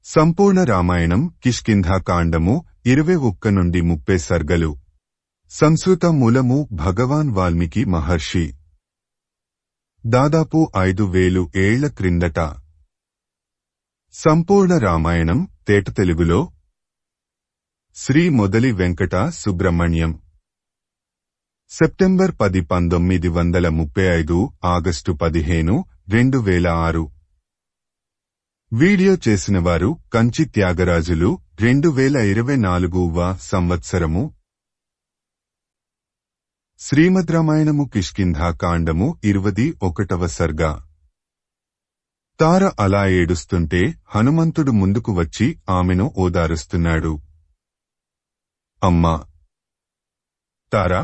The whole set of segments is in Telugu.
సంపూర్ణ రామాయణం కిష్కింధాకాండము 21 నుండి 30 సర్గలు. సంస్కృత మూలము భగవాన్ వాల్మీకి మహర్షి. దాదాపు 5000 ఏళ్ల క్రిందట. సంపూర్ణ రామాయణం తేట తెలుగులో. Shri Modali Venkata Subrahmanyam. September 10, 1935, August 15, 2006. Video చేసినవారు కంచి త్యాగరాజులు. 2024వ సంవత్సరము. శ్రీమద్ రామాయణము కిష్కింధాకాండము 21వ సర్గ. తార అలా ఏడుస్తుంటే హనుమంతుడు ముందుకు వచ్చి ఆమెను ఓదారుస్తున్నాడు. అమ్మా తారా,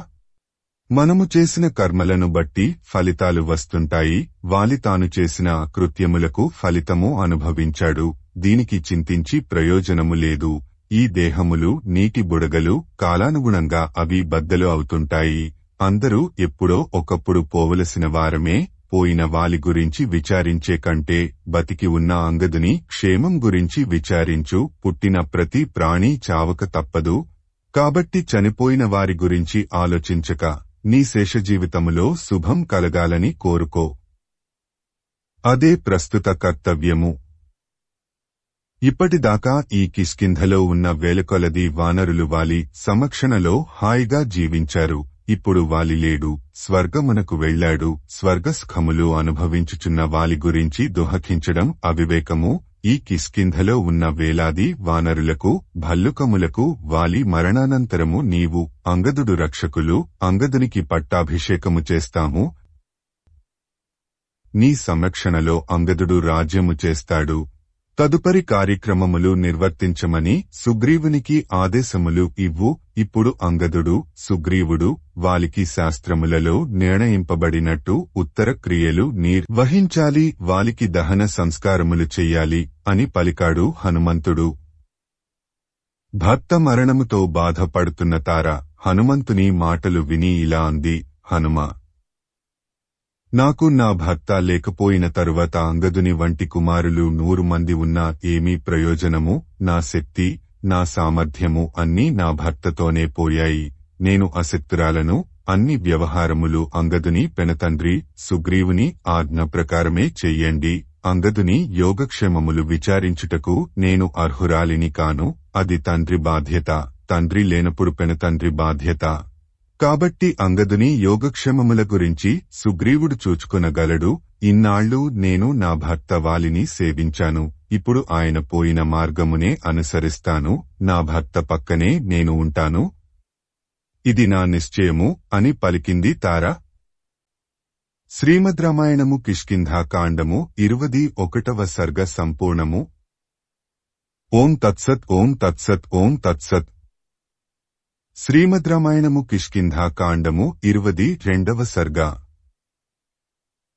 మనము చేసిన కర్మలను బట్టి ఫలితాలు వస్తుంటాయి. వాలి తాను చేసిన కృత్యములకు ఫలితము అనుభవించాడు. దీనికి చింతించి ప్రయోజనము లేదు. ఈ దేహములు నీటి బుడగలు, కాలానుగుణంగా అవి బద్దలు అవుతుంటాయి. అందరూ ఎప్పుడో ఒకప్పుడు పోవలసిన వారమే. పోయిన వాలి గురించి విచారించే కంటే బతికి ఉన్న అంగదుని క్షేమం గురించి విచారించు. పుట్టిన ప్రతి ప్రాణి చావక తప్పదు. కాబట్టి చనిపోయిన వారి గురించి ఆలోచించక నీ శేషజీవితములో శుభం కలగాలని కోరుకో. అదే ప్రస్తుత కర్తవ్యము. ఇప్పటిదాకా ఈ కిష్కింధలో ఉన్న వేలకొలది వానరులు వాలి సమక్షణలో హాయిగా జీవించారు. ఇప్పుడు వాలి లేడు, స్వర్గమునకు వెళ్లాడు. స్వర్గసుఖములు అనుభవించుచున్న వాలి గురించి దుఃఖించడం అవివేకము. ఈ కిష్కింధలో ఉన్న వేలాది వానరులకు, భల్లుకములకు వాలి మరణానంతరము నీవు, అంగదుడు రక్షకులు. అంగదునికి పట్టాభిషేకము చేస్తాము. నీ సంరక్షణలో అంగదుడు రాజ్యము చేస్తాడు. తదుపరి కార్యక్రమములు నిర్వర్తించమని సుగ్రీవునికి ఆదేశములు ఇవ్వు. ఇప్పుడు అంగదుడు, సుగ్రీవుడు వాలికి శాస్త్రములలో నిర్ణయింపబడినట్టు ఉత్తర క్రియలు నిర్వహించాలి. వాలికి దహన సంస్కారములు చెయ్యాలి అని పలికాడు హనుమంతుడు. భర్త మరణముతో బాధపడుతున్న తార హనుమంతుని మాటలు విని ఇలా అంది. హనుమా, నాకు నా భర్త లేకపోయిన తరువాత అంగదుని వంటి కుమారులు 100 మంది ఉన్నా ఏమీ ప్రయోజనము? నా శక్తి, నా సామర్థ్యము అన్నీ నా భర్తతోనే పోయాయి. నేను అశక్తురాలను. అన్ని వ్యవహారములు అంగదుని పెనతండ్రి సుగ్రీవుని ఆజ్ఞ ప్రకారమే చెయ్యండి. అంగదుని యోగక్షేమములు విచారించుటకు నేను అర్హురాలిని కాను. అది తండ్రి బాధ్యత. తండ్రి లేనప్పుడు పెనతండ్రి బాధ్యత. కాబట్టి అంగదుని యోగక్షేమముల గురించి సుగ్రీవుడు చూచుకొనగలడు. ఇన్నాళ్లు నేను నా భర్త వాలిని సేవించాను. ఇప్పుడు ఆయన పోయిన మార్గమునే అనుసరిస్తాను. నా భర్త పక్కనే నేను ఉంటాను. ఇది నా నిశ్చయము అని పలికింది తార. శ్రీమద్ రామాయణము కిష్కింధాకాండము 21వ సర్గ సంపూర్ణము. ఓం తత్సత్. ఓం తత్సత్. ఓం తత్సత్. శ్రీమద్ రామాయణము కిష్కింధాకాండము 22వ సర్గ.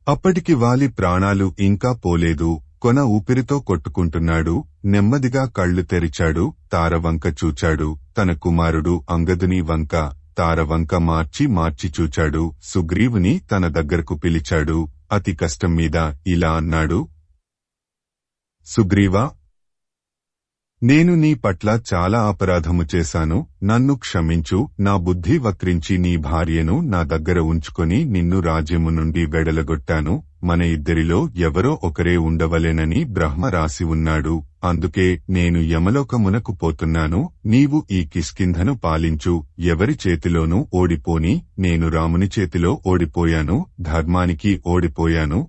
అప్పటికి వాలి ప్రాణాలు ఇంకా పోలేదు. కొన ఊపిరితో కొట్టుకుంటున్నాడు. నెమ్మదిగా కళ్లు తెరిచాడు. తార వంక చూచాడు. తన కుమారుడు అంగదుని వంక, తార వంక మార్చి చూచాడు. సుగ్రీవుని తన దగ్గరకు పిలిచాడు. అతి కష్టం మీద ఇలా అన్నాడు. సుగ్రీవా, నేను నీ పట్ల చాలా అపరాధము చేశాను. నన్ను క్షమించు. నా బుద్ధి వక్రించి నీ భార్యను నా దగ్గర ఉంచుకొని నిన్ను రాజ్యము నుండి వెడలగొట్టాను. మన ఇద్దరిలో ఎవరో ఒకరే ఉండవలెనని బ్రహ్మ రాసి ఉన్నాడు. అందుకే నేను యమలోకమునకు పోతున్నాను. నీవు ఈ కిష్కింధను పాలించు. ఎవరి చేతిలోనూ ఓడిపోని. నేను రాముని చేతిలో ఓడిపోయాను. ధర్మానికి ఓడిపోయాను.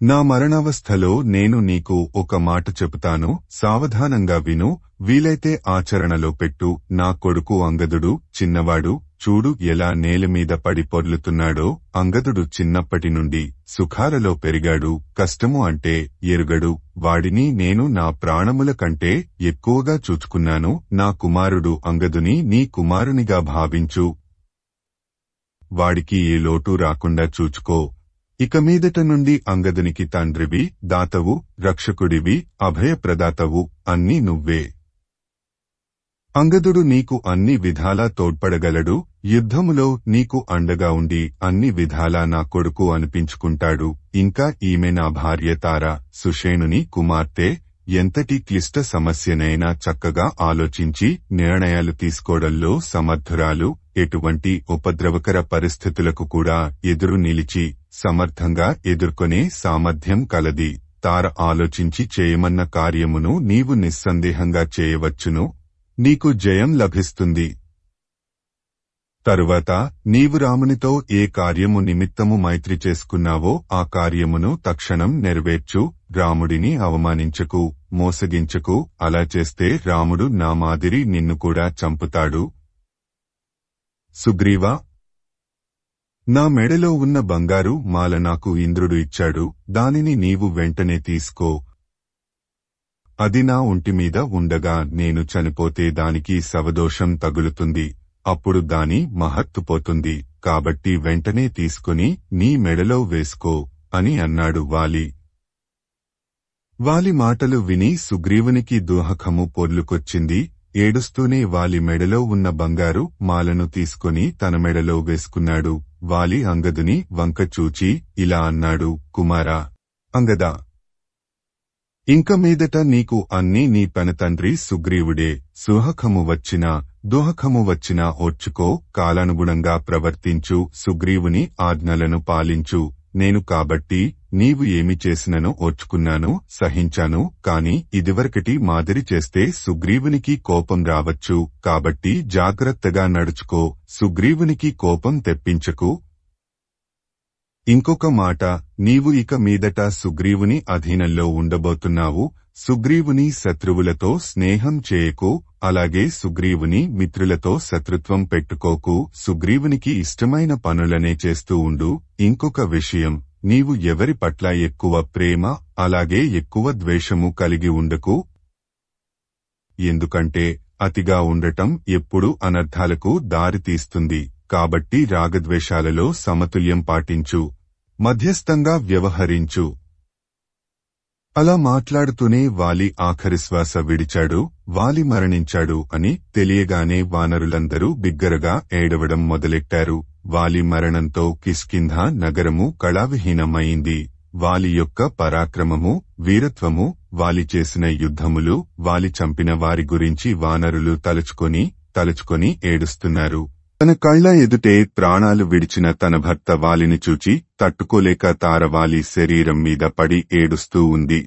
నా మరణావస్థలో నేను నీకు ఒక మాట చెబుతాను. సావధానంగా విను. వీలైతే ఆచరణలో పెట్టు. నా కొడుకు అంగదుడు చిన్నవాడు. చూడు ఎలా నేలమీద పడి పొర్లుతున్నాడో. అంగదుడు చిన్నప్పటి నుండి సుఖాలలో పెరిగాడు. కష్టము అంటే ఎరుగడు. వాడిని నేను నా ప్రాణముల కంటే ఎక్కువగా చూచుకున్నాను. నా కుమారుడు అంగదుని నీ కుమారునిగా భావించు. వాడికి ఏ లోటు రాకుండా చూచుకో. ఇక మీదట నుండి అంగదునికి తండ్రివి, దాతవు, రక్షకుడివి, అభయప్రదాతవు అన్నీ నువ్వే. అంగదుడు నీకు అన్ని విధాలా తోడ్పడగలడు. యుద్ధములో నీకు అండగా ఉండి అన్ని విధాలా నా కొడుకు అనిపించుకుంటాడు. ఇంకా ఈమె నా భార్య తార, సుషేణుని కుమార్తె. ఎంతటి క్లిష్ట సమస్యనైనా చక్కగా ఆలోచించి నిర్ణయాలు తీసుకోవడంలో సమర్థురాలు, ఎటువంటి ఉపద్రవకర పరిస్థితులకు కూడా ఎదురు నిలిచి సమర్థంగా ఎదుర్కొనే సామర్థ్యం కలది. తార ఆలోచించి చేయమన్న కార్యమును నీవు నిస్సందేహంగా చేయవచ్చును. నీకు జయం లభిస్తుంది. తరువాత నీవు రామునితో ఏ కార్యము నిమిత్తము మైత్రి చేసుకున్నావో ఆ కార్యమును తక్షణం నెరవేర్చు. రాముడిని అవమానించకు, మోసగించకు. అలా చేస్తే రాముడు నా మాదిరి నిన్ను కూడా చంపుతాడు. సుగ్రీవా, నా మెడలో ఉన్న బంగారు మాల నాకు ఇంద్రుడు ఇచ్చాడు. దానిని నీవు వెంటనే తీసుకో. అది నా ఒంటిమీద ఉండగా నేను చనిపోతే దానికి శవదోషం తగులుతుంది. అప్పుడు దాని మహత్తు పోతుంది. కాబట్టి వెంటనే తీసుకుని నీ మెడలో వేసుకో అని అన్నాడు వాలి. వాలి మాటలు విని సుగ్రీవునికి దుఃఖము పొర్లుకొచ్చింది. ఏడుస్తూనే వాలి మెడలో ఉన్న బంగారు మాలను తీసుకుని తన మెడలో వేసుకున్నాడు. వాలి అంగదుని వంక చూచి ఇలా అన్నాడు, కుమారా అంగదా, ఇంక మీదట నీకు అన్నీ నీ పెనతండ్రి సుగ్రీవుడే. దుఃఖము వచ్చినా ఓర్చుకో, కాలానుగుణంగా ప్రవర్తించు, సుగ్రీవుని ఆజ్ఞలను పాలించు. నేను కాబట్టి నీవు ఏమి చేసినను ఓర్చుకున్నాను, సహించాను. కాని ఇదివరకటి మాదిరి చేస్తే సుగ్రీవునికి కోపం రావచ్చు. కాబట్టి జాగ్రత్తగా నడుచుకో, సుగ్రీవునికి కోపం తెప్పించకు. ఇంకొక మాట, నీవు ఇక మీదట సుగ్రీవుని అధీనంలో ఉండబోతున్నావు. సుగ్రీవుని శత్రువులతో స్నేహం చేయకు, అలాగే సుగ్రీవుని మిత్రులతో శత్రుత్వం పెట్టుకోకు. సుగ్రీవునికి ఇష్టమైన పనులనే చేస్తూ ఉండు. ఇంకొక విషయం, నీవు ఎవరి పట్ల ఎక్కువ ప్రేమ అలాగే ఎక్కువ ద్వేషము కలిగి ఉండకు. ఎందుకంటే అతిగా ఉండటం ఎప్పుడూ అనర్థాలకు దారితీస్తుంది. కాబట్టి రాగద్వేషాలలో సమతుల్యం పాటించు, మధ్యస్థంగా వ్యవహరించు. అలా మాట్లాడుతూనే వాలి ఆఖరి శ్వాస విడిచాడు. వాలి మరణించాడు అని తెలియగానే వానరులందరూ బిగ్గరగా ఏడవడం మొదలెట్టారు. వాలి మరణంతో కిష్కింధ నగరము కళావిహీనమైంది. వాలి యొక్క పరాక్రమము, వీరత్వము, వాలి చేసిన యుద్ధములు, వాలి చంపిన వారి గురించి వానరులు తలుచుకొని ఏడుస్తున్నారు. తన కళ్ల ఎదుటే ప్రాణాలు విడిచిన తన భర్త వాలిని చూచి తట్టుకోలేక తార వాలి శరీరం మీద పడి ఏడుస్తూ ఉంది.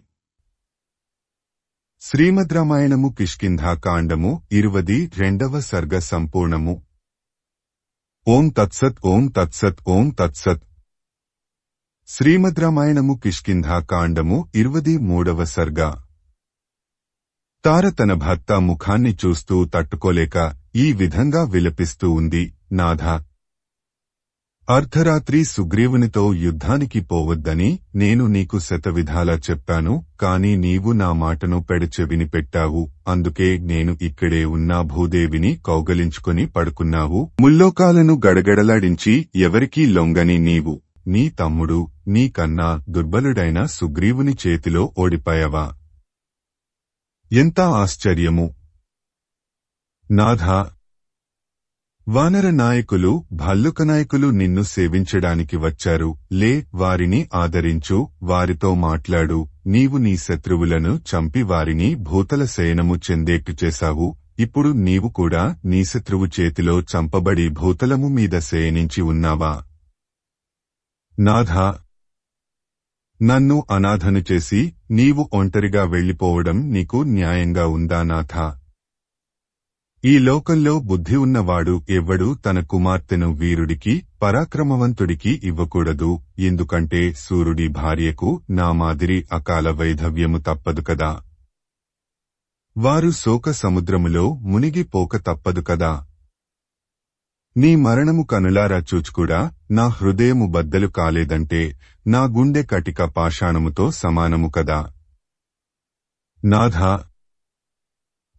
శ్రీమద్ రామాయణము కిష్కింధాకాండము 22వ సర్గ సంపూర్ణము. ఓం తత్సత్ ఓం తత్సత్ ఓం తత్సత్. శ్రీమద్ రామాయణము కిష్కింధాకాండము 23వ సర్గ. తార తన భర్త ముఖాన్ని చూస్తూ తట్టుకోలేక ఈ విధంగా విలపిస్తూ ఉంది. నాథా, అర్ధరాత్రి సుగ్రీవునితో యుద్ధానికి పోవద్దని నేను నీకు శతవిధాలా చెప్పాను. కాని నీవు నా మాటను పెడచెవిని పెట్టావు. అందుకే నేను ఇక్కడే ఉన్న భూదేవిని కౌగలించుకొని పడుకున్నావు. ముల్లోకాలను గడగడలాడించి ఎవరికీ లొంగని నీవు, నీ తమ్ముడు, నీకన్నా దుర్బలుడైన సుగ్రీవుని చేతిలో ఓడిపోయావా? ఎంత ఆశ్చర్యము! నాథా, వానర నాయకులు, భల్లుక నాయకులు నిన్ను సేవించడానికి వచ్చారు. లే, వారిని ఆదరించు, వారితో మాట్లాడు. నీవు నీ శత్రువులను చంపి వారిని భూతల శయనము చెందేట్టు చేశావు. ఇప్పుడు నీవు కూడా నీ శత్రువు చేతిలో చంపబడి భూతలము మీద శయనించి ఉన్నావా? నాథా, నన్ను అనాథను చేసి నీవు ఒంటరిగా వెళ్లిపోవడం నీకు న్యాయంగా ఉందా నాథా? ఈ లోకంలో బుద్ధి ఉన్నవాడు ఎవ్వడూ తన కుమార్తెను వీరుడికి, పరాక్రమవంతుడికి ఇవ్వకూడదు. ఎందుకంటే సూర్యుడి భార్యకు నా మాదిరి అకాల వైధవ్యము తప్పదు కదా. వారు శోక సముద్రములో మునిగిపోక తప్పదు కదా. నీ మరణము కనులారా చూచుకుడా నా హృదయము బద్దలు కాలేదంటే నా గుండె కటిక పాషాణముతో సమానము కదా. నాథా,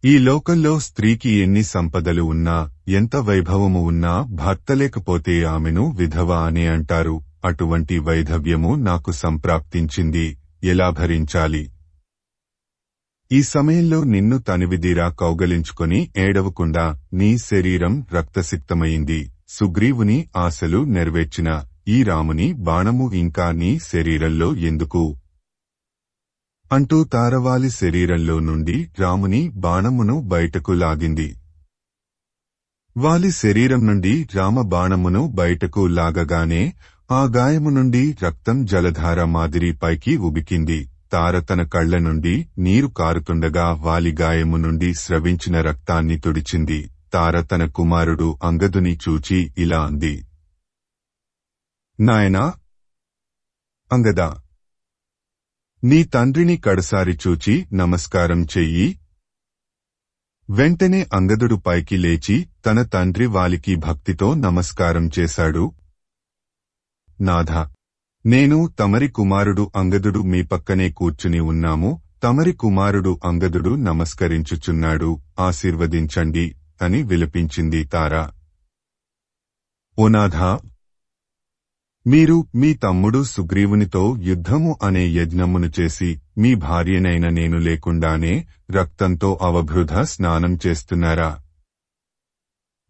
ఈ లోకంలో స్త్రీకి ఎన్ని సంపదలు ఉన్నా, ఎంత వైభవము ఉన్నా భర్త లేకపోతే ఆమెను విధవ అని అంటారు. అటువంటి వైధవ్యము నాకు సంప్రాప్తించింది. ఎలా భరించాలి? ఈ సమయంలో నిన్ను తనివిదీరా కౌగలించుకొని ఏడవకుండా నీ శరీరం రక్తసిక్తమైంది. సుగ్రీవుని ఆశలు నెరవేర్చిన ఈ రాముని బాణము ఇంకా నీ శరీరంలో ఎందుకు? అంటూ తారవాలి శరీరంలో నుండి రాముని బాణమును బయటకు లాగింది. వాలి శరీరం నుండి రామ బాణమును బయటకు లాగగానే ఆ గాయము నుండి రక్తం జలధార మాదిరి పైకి ఉబికింది. తార తన కళ్ల నుండి నీరు కారుతుండగా వాలి గాయము నుండి స్రవించిన రక్తాన్ని తుడిచింది. తార తన కుమారుడు అంగదుని చూచి ఇలా అంది, నాయనా అంగదా, నీ తండ్రిని కడసారి చూచి నమస్కారం చెయ్యి. వెంటనే అంగదుడు పైకి లేచి తన తండ్రి వాలికి భక్తితో నమస్కారం చేశాడు. నాథా, నేను తమరి కుమారుడు అంగదుడు మీ పక్కనే కూర్చుని ఉన్నాము. తమరి కుమారుడు అంగదుడు నమస్కరించుచున్నాడు, ఆశీర్వదించండి అని విలపించింది తార. ఓ నాథా, మీరు మీ తమ్ముడు సుగ్రీవునితో యుద్ధము అనే యజ్ఞమును చేసి మీ భార్యనైన నేను లేకుండానే రక్తంతో అవభృధ స్నానం చేస్తున్నారా?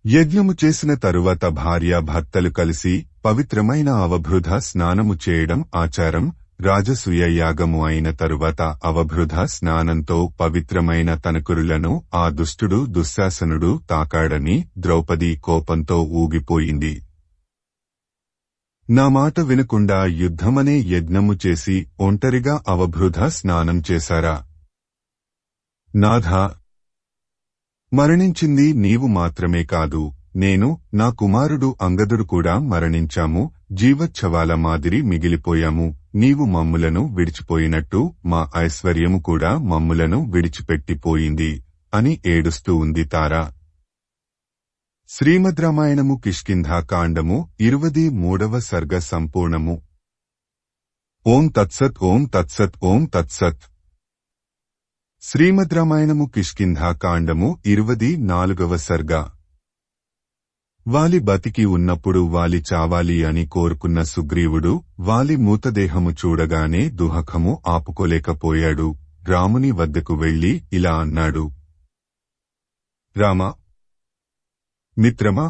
యజ్ఞము చేసిన తరువాత భార్య భర్తలు కలిసి పవిత్రమైన అవభృధ స్నానము చేయడం ఆచారం. రాజసూయ యాగము అయిన తరువాత అవభృధ స్నానంతో పవిత్రమైన తనకురులను ఆ దుష్టుడు దుశ్శాసనుడు తాకాడని ద్రౌపది కోపంతో ఊగిపోయింది. నా మాట వినకుండా యుద్ధమనే యజ్ఞము చేసి ఒంటరిగా అవభృధ స్నానం చేశారా? నాథా, మరణించింది నీవు మాత్రమే కాదు, నేను, నా కుమారుడు అంగదుడు కూడా మరణించాము. జీవచ్ఛవాల మాదిరి మిగిలిపోయాము. నీవు మమ్ములను విడిచిపోయినట్టు మా ఐశ్వర్యము కూడా మమ్ములను విడిచిపెట్టిపోయింది అని ఏడుస్తూ ఉంది తార. శ్రీమద్ రామాయణము కిష్కింధా కాండము 23వ సర్గ సంపూర్ణము. ఓం తత్సత్ ఓం తత్సత్ ఓం తత్సత్. శ్రీమద్ రామాయణము కిష్కింధా కాండము 24వ సర్గ. వాలి బతికి ఉన్నప్పుడు వాలి చావాలి అని కోరుకున్న సుగ్రీవుడు వాలి మూతదేహము చూడగానే దుహకము ఆపుకోలేకపోయాడు. రాముని వద్దకు వెళ్లి ఇలా అన్నాడు, రామా, మిత్రమా,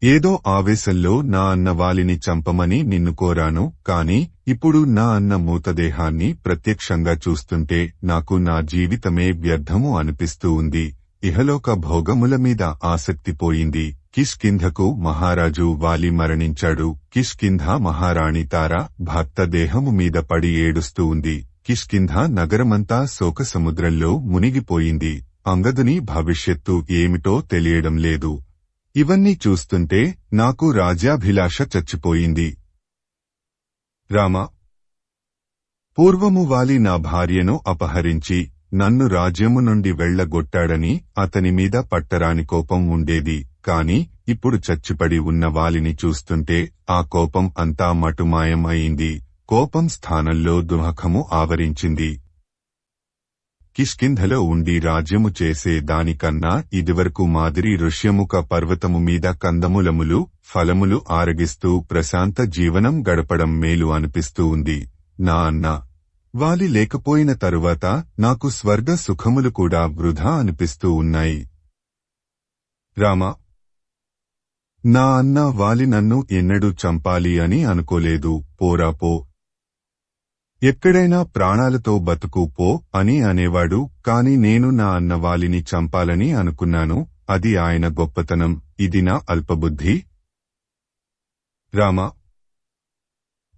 ఏదో ఆవేశంలో నా అన్న వాలిని చంపమని నిన్ను కోరాను. కాని ఇప్పుడు నా అన్న మూతదేహాన్ని ప్రత్యక్షంగా చూస్తుంటే నాకు నా జీవితమే వ్యర్థము అనిపిస్తూ ఉంది. ఇహలోక భోగముల మీద ఆసక్తి పోయింది. కిష్కింధకు మహారాజు వాలి మరణించాడు. కిష్కింధ మహారాణి తార భర్త దేహము మీద పడి ఏడుస్తూ ఉంది. కిష్కింధ నగరమంతా శోకసముద్రంలో మునిగిపోయింది. అంగదుని భవిష్యత్తు ఏమిటో తెలియడం లేదు. ఇవన్నీ చూస్తుంటే నాకు రాజ్యాభిలాష చచ్చిపోయింది. రామా, పూర్వము వాలి నా భార్యను అపహరించి నన్ను రాజ్యము నుండి వెళ్లగొట్టాడని అతని మీద పట్టరాని కోపం ఉండేది. కాని ఇప్పుడు చచ్చిపడి ఉన్న వాలిని చూస్తుంటే ఆ కోపం అంతా మటుమాయం అయింది. కోపం స్థానంలో దుహకము ఆవరించింది. కిష్కింధలో ఉండి రాజ్యము చేసే దానికన్నా ఇదివరకు మాదిరి ఋష్యముఖ పర్వతము మీద కందమూలములు ఫలములు ఆరగిస్తూ ప్రశాంత జీవనం గడపడం మేలు అనిపిస్తూ ఉంది. నా అన్న వాలి లేకపోయిన తరువాత నాకు స్వర్గ సుఖములు కూడా వృధా అనిపిస్తూ ఉన్నాయి. రామా, నా అన్న వాలి నన్ను ఎన్నడూ చంపాలి అని అనుకోలేదు. పోరాపో, ఎక్కడైనా ప్రాణాలతో బతుకు పో అని అనేవాడు. కాని నేను నా అన్న వాలిని చంపాలని అనుకున్నాను. అది ఆయన గొప్పతనం, ఇది నా అల్పబుద్ధి. రామా,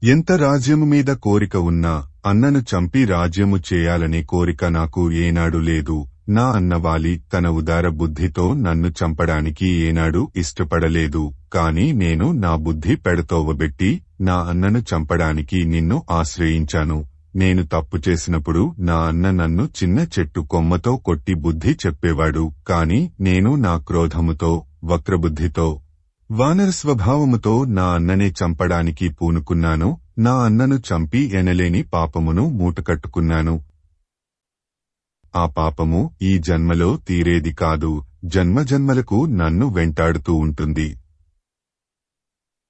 ఎంత రాజ్యము మీద కోరిక ఉన్నా అన్నను చంపి రాజ్యము చేయాలనే కోరిక నాకు ఏనాడు లేదు. నా అన్నవాలి తన ఉదార బుద్ధితో నన్ను చంపడానికి ఏనాడు ఇష్టపడలేదు. కాని నేను నా బుద్ధి పెడతోవబెట్టి నా అన్నను చంపడానికి నిన్ను ఆశ్రయించాను. నేను తప్పు చేసినప్పుడు నా అన్న నన్ను చిన్న చెట్టు కొమ్మతో కొట్టి బుద్ధి చెప్పేవాడు. కాని నేను నా క్రోధముతో వక్రబుద్ధితో వానర స్వభావముతో నా అన్ననే చంపడానికి పూనుకున్నాను. నా అన్నను చంపి ఎనలేని పాపమును మూటకట్టుకున్నాను. ఆ పాపము ఈ జన్మలో తీరేది కాదు, జన్మజన్మలకు నన్ను వెంటాడుతూ ఉంటుంది.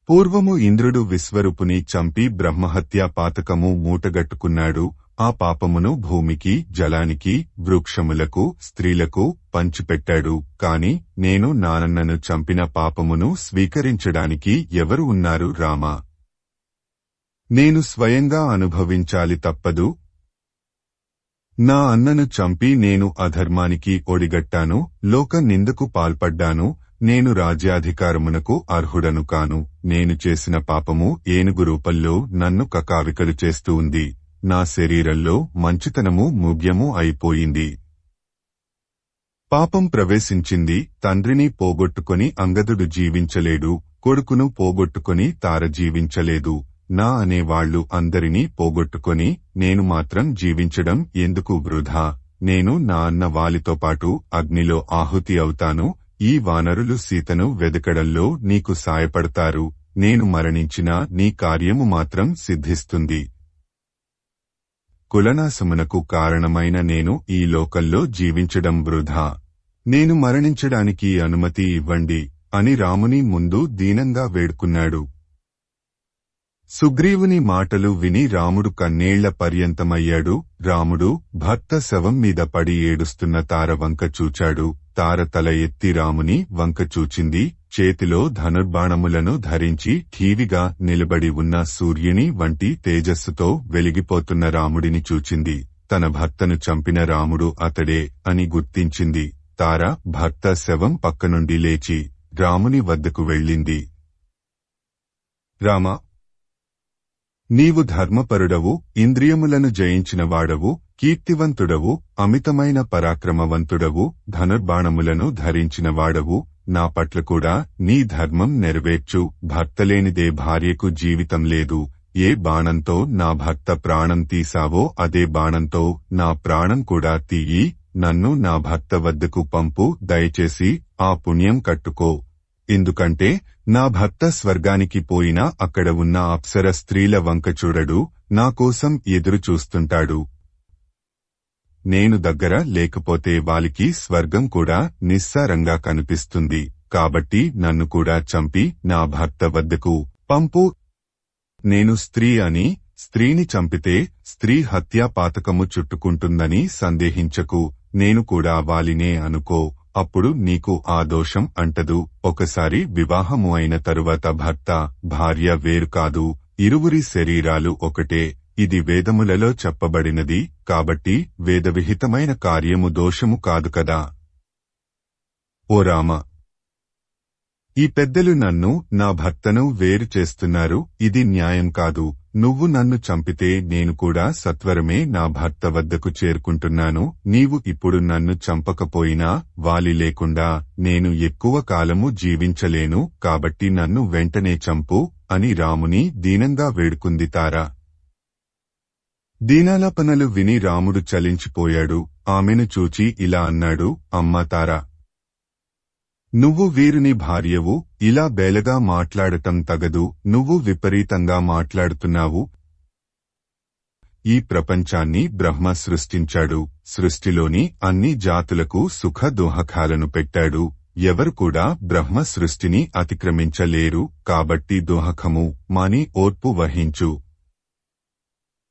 పూర్వము ఇంద్రుడు విశ్వరూపుని చంపి బ్రహ్మహత్యా పాతకము మూటగట్టుకున్నాడు. ఆ పాపమును భూమికి, జలానికి, వృక్షములకు, స్త్రీలకు పంచిపెట్టాడు. కాని నేను నానన్నను చంపిన పాపమును స్వీకరించడానికి ఎవరు ఉన్నారు రామా? నేను స్వయంగా అనుభవించాలి తప్పదు. నా అన్నను చంపి నేను అధర్మానికి ఒడిగట్టాను, లోక నిందకు పాల్పడ్డాను. నేను రాజ్యాధికారమునకు అర్హుడను కాను. నేను చేసిన పాపము ఏనుగు రూపంలో నన్ను కకావికలు చేస్తూ ఉంది. నా శరీరంలో మంచితనము ముగ్యము అయిపోయింది. పాపం ప్రవేశించింది. తండ్రిని పోగొట్టుకొని అంగదుడు జీవించలేడు, కొడుకును పోగొట్టుకొని తార జీవించలేదు. నా అనేవాళ్లు అందరినీ పోగొట్టుకొని నేను మాత్రం జీవించడం ఎందుకు వృధా? నేను నా అన్న వాలితో పాటు అగ్నిలో ఆహుతి అవుతాను. ఈ వానరులు సీతను వెదకడంలో నీకు సాయపడతారు. నేను మరణించినా నీ కార్యము మాత్రం సిద్ధిస్తుంది. కులనాశమునకు కారణమైన నేను ఈ లోకంలో జీవించడం వృధా. నేను మరణించడానికి అనుమతి ఇవ్వండి అని రాముని ముందు దీనంగా వేడుకున్నాడు. సుగ్రీవుని మాటలు విని రాముడు కన్నేళ్ల పర్యంతమయ్యాడు. రాముడు భర్త శవం మీద పడి ఏడుస్తున్న తార వంక చూచాడు. తార తల ఎత్తి రాముని వంక చూచింది. చేతిలో ధనుర్బాణములను ధరించి ఠీవిగా నిలబడి ఉన్న సూర్యుని వంటి తేజస్సుతో వెలిగిపోతున్న రాముడిని చూచింది. తన భర్తను చంపిన రాముడు అతడే అని గుర్తించింది. తార భర్త శవం పక్కనుండి లేచి రాముని వద్దకు వెళ్ళింది. రామా, నీవు ధర్మపరుడవు, ఇంద్రియములను జయించినవాడవు, కీర్తివంతుడవు, అమితమైన పరాక్రమవంతుడవు, ధనుర్బాణములను ధరించినవాడవు. నా పట్ల కూడా నీ ధర్మం నెరవేర్చు. భర్తలేనిదే భార్యకు జీవితం లేదు. ఏ బాణంతో నా భర్త ప్రాణం తీసావో అదే బాణంతో నా ప్రాణం కూడా తీయి. నన్ను నా భర్త వద్దకు పంపు. దయచేసి ఆ పుణ్యం కట్టుకో. ఎందుకంటే నా భర్త స్వర్గానికి పోయినా అక్కడ ఉన్న అప్సర స్త్రీల వంక చూడడు, నా కోసం ఎదురు చూస్తుంటాడు. నేను దగ్గర లేకపోతే వాలికి స్వర్గం కూడా నిస్సారంగా కనిపిస్తుంది. కాబట్టి నన్ను కూడా చంపి నా భర్త వద్దకు పంపు. నేను స్త్రీ అని స్త్రీని చంపితే స్త్రీ హత్యా పాతకము చుట్టుకుంటుందని సందేహించకు. నేను కూడా వాలినే అనుకో. అప్పుడు నీకు ఆ దోషం అంటదు. ఒకసారి వివాహము అయిన తరువాత భర్త భార్య వేరు కాదు, ఇరువురి శరీరాలు ఒకటే. ఇది వేదములలో చెప్పబడినది. కాబట్టి వేదవిహితమైన కార్యము దోషము కాదు కదా. ఓ రామ, ఈ పెద్దలు నన్ను నా భర్తను వేరు చేస్తున్నారు. ఇది న్యాయం కాదు. నువ్వు నన్ను చంపితే నేను కూడా సత్వరమే నా భర్త వద్దకు చేరుకుంటున్నాను. నీవు ఇప్పుడు నన్ను చంపకపోయినా వాలి లేకుండా నేను ఎక్కువ కాలము జీవించలేను. కాబట్టి నన్ను వెంటనే చంపు అని రాముని దీనంగా వేడుకుంది తార. దీనాలాపనలు విని రాముడు చలించిపోయాడు. ఆమెను చూచి ఇలా అన్నాడు, అమ్మా తార, నువ్వు వీరుని భార్యవు. ఇలా బేలగా మాట్లాడటం తగదు. నువ్వు విపరీతంగా మాట్లాడుతున్నావు. ఈ ప్రపంచాన్ని బ్రహ్మ సృష్టించాడు. సృష్టిలోని అన్ని జాతులకు సుఖ దోహకాలను పెట్టాడు. ఎవరు కూడా బ్రహ్మ సృష్టిని అతిక్రమించలేరు. కాబట్టి దోహకము మాని ఓర్పు వహించు.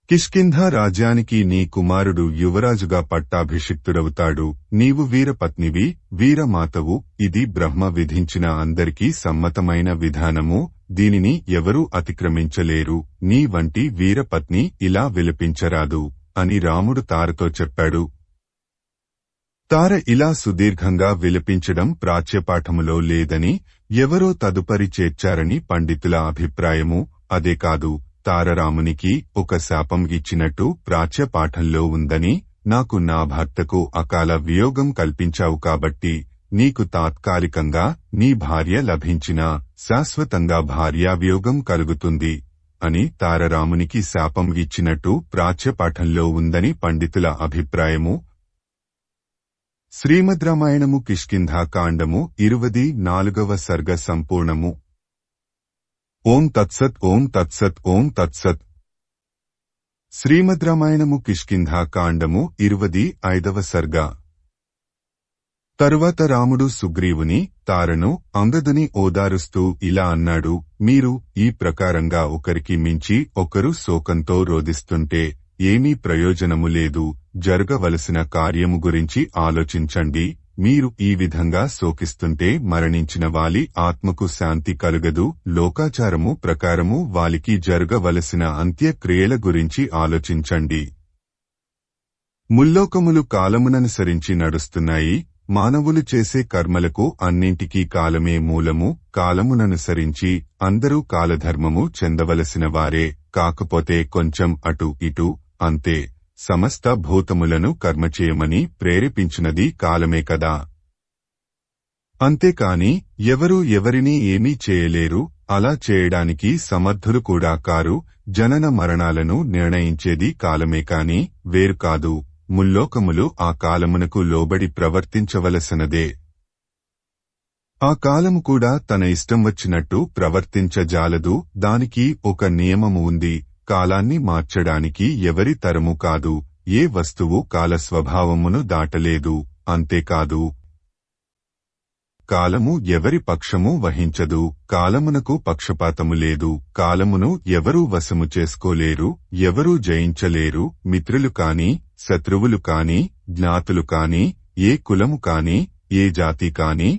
కిష్కింధ రాజ్యానికి నీ కుమారుడు యువరాజుగా పట్టాభిషిక్తుడవుతాడు. నీవు వీరపత్నివి, వీరమాతవు. ఇది బ్రహ్మ విధించిన అందరికీ సమ్మతమైన విధానము. దీనిని ఎవరూ అతిక్రమించలేరు. నీ వంటి వీరపత్ని ఇలా విలపించరాదు అని రాముడు తారతో చెప్పాడు. తార ఇలా సుదీర్ఘంగా విలపించడం ప్రాచ్యపాఠములో లేదని, ఎవరో తదుపరి చేర్చారని పండితుల అభిప్రాయము. అదే కాదు, తారరామునికి ఒక శాపం ఇచ్చినట్టు ప్రాచ్యపాఠంలో ఉందని. నాకు నా భర్తకు అకాల వియోగం కల్పించావు కాబట్టి నీకు తాత్కాలికంగా నీ భార్య లభించినా శాశ్వతంగా భార్యావియోగం కలుగుతుంది అని తారరామునికి శాపం ఇచ్చినట్టు ప్రాచ్యపాఠంలో ఉందని పండితుల అభిప్రాయము. శ్రీమద్ రామాయణము కిష్కింధాకాండము 24వ సర్గ సంపూర్ణము. ఓం తత్సత్. ఓం తత్సత్. ఓం తత్సత్. శ్రీమద్ రామాయణము కిష్కింధాకాండము 25వ సర్గ. తరువాత రాముడు సుగ్రీవుని, తారను, అంగదుని ఓదారుస్తూ ఇలా అన్నాడు, మీరు ఈ ప్రకారంగా ఒకరికి మించి ఒకరు శోకంతో రోదిస్తుంటే ఏమీ ప్రయోజనము లేదు. జరగవలసిన కార్యము గురించి ఆలోచించండి. మీరు ఈ విధంగా శోకిస్తుంటే మరణించిన వాలి ఆత్మకు శాంతి కలుగదు. లోకాచారము ప్రకారము వాలికి జరగవలసిన అంత్యక్రియల గురించి ఆలోచించండి. ముల్లోకములు కాలముననుసరించి నడుస్తున్నాయి. మానవులు చేసే కర్మలకు అన్నింటికీ కాలమే మూలము. కాలముననుసరించి అందరూ కాలధర్మము చెందవలసిన వారే, కాకపోతే కొంచెం అటు ఇటు అంతే. సమస్త భూతములను కర్మచేయమని ప్రేరేపించినది కాలమే కదా. అంతేకాని ఎవరూ ఎవరినీ ఏమీ చేయలేరు. అలా చేయడానికి సమర్థులు కూడా కారు. జనన మరణాలను నిర్ణయించేది కాలమే కాని వేరు కాదు. ముల్లోకములు ఆ కాలమునకు లోబడి ప్రవర్తించవలసినదే. ఆ కాలము కూడా తన ఇష్టం వచ్చినట్టు ప్రవర్తించజాలదు. దానికి ఒక నియమము ఉంది. కాలాన్ని మార్చడానికి ఎవరి తరము కాదు. ఏ వస్తువు కాల స్వభావమును దాటలేదు. అంతేకాదు, కాలము ఎవరి పక్షము వహించదు. కాలమునకు పక్షపాతము లేదు. కాలమును ఎవరూ వశము చేసుకోలేరు, ఎవరూ జయించలేరు. మిత్రులు కాని, శత్రువులు కాని, జ్ఞాతులు కాని, ఏ కులము కాని, ఏ జాతి కాని,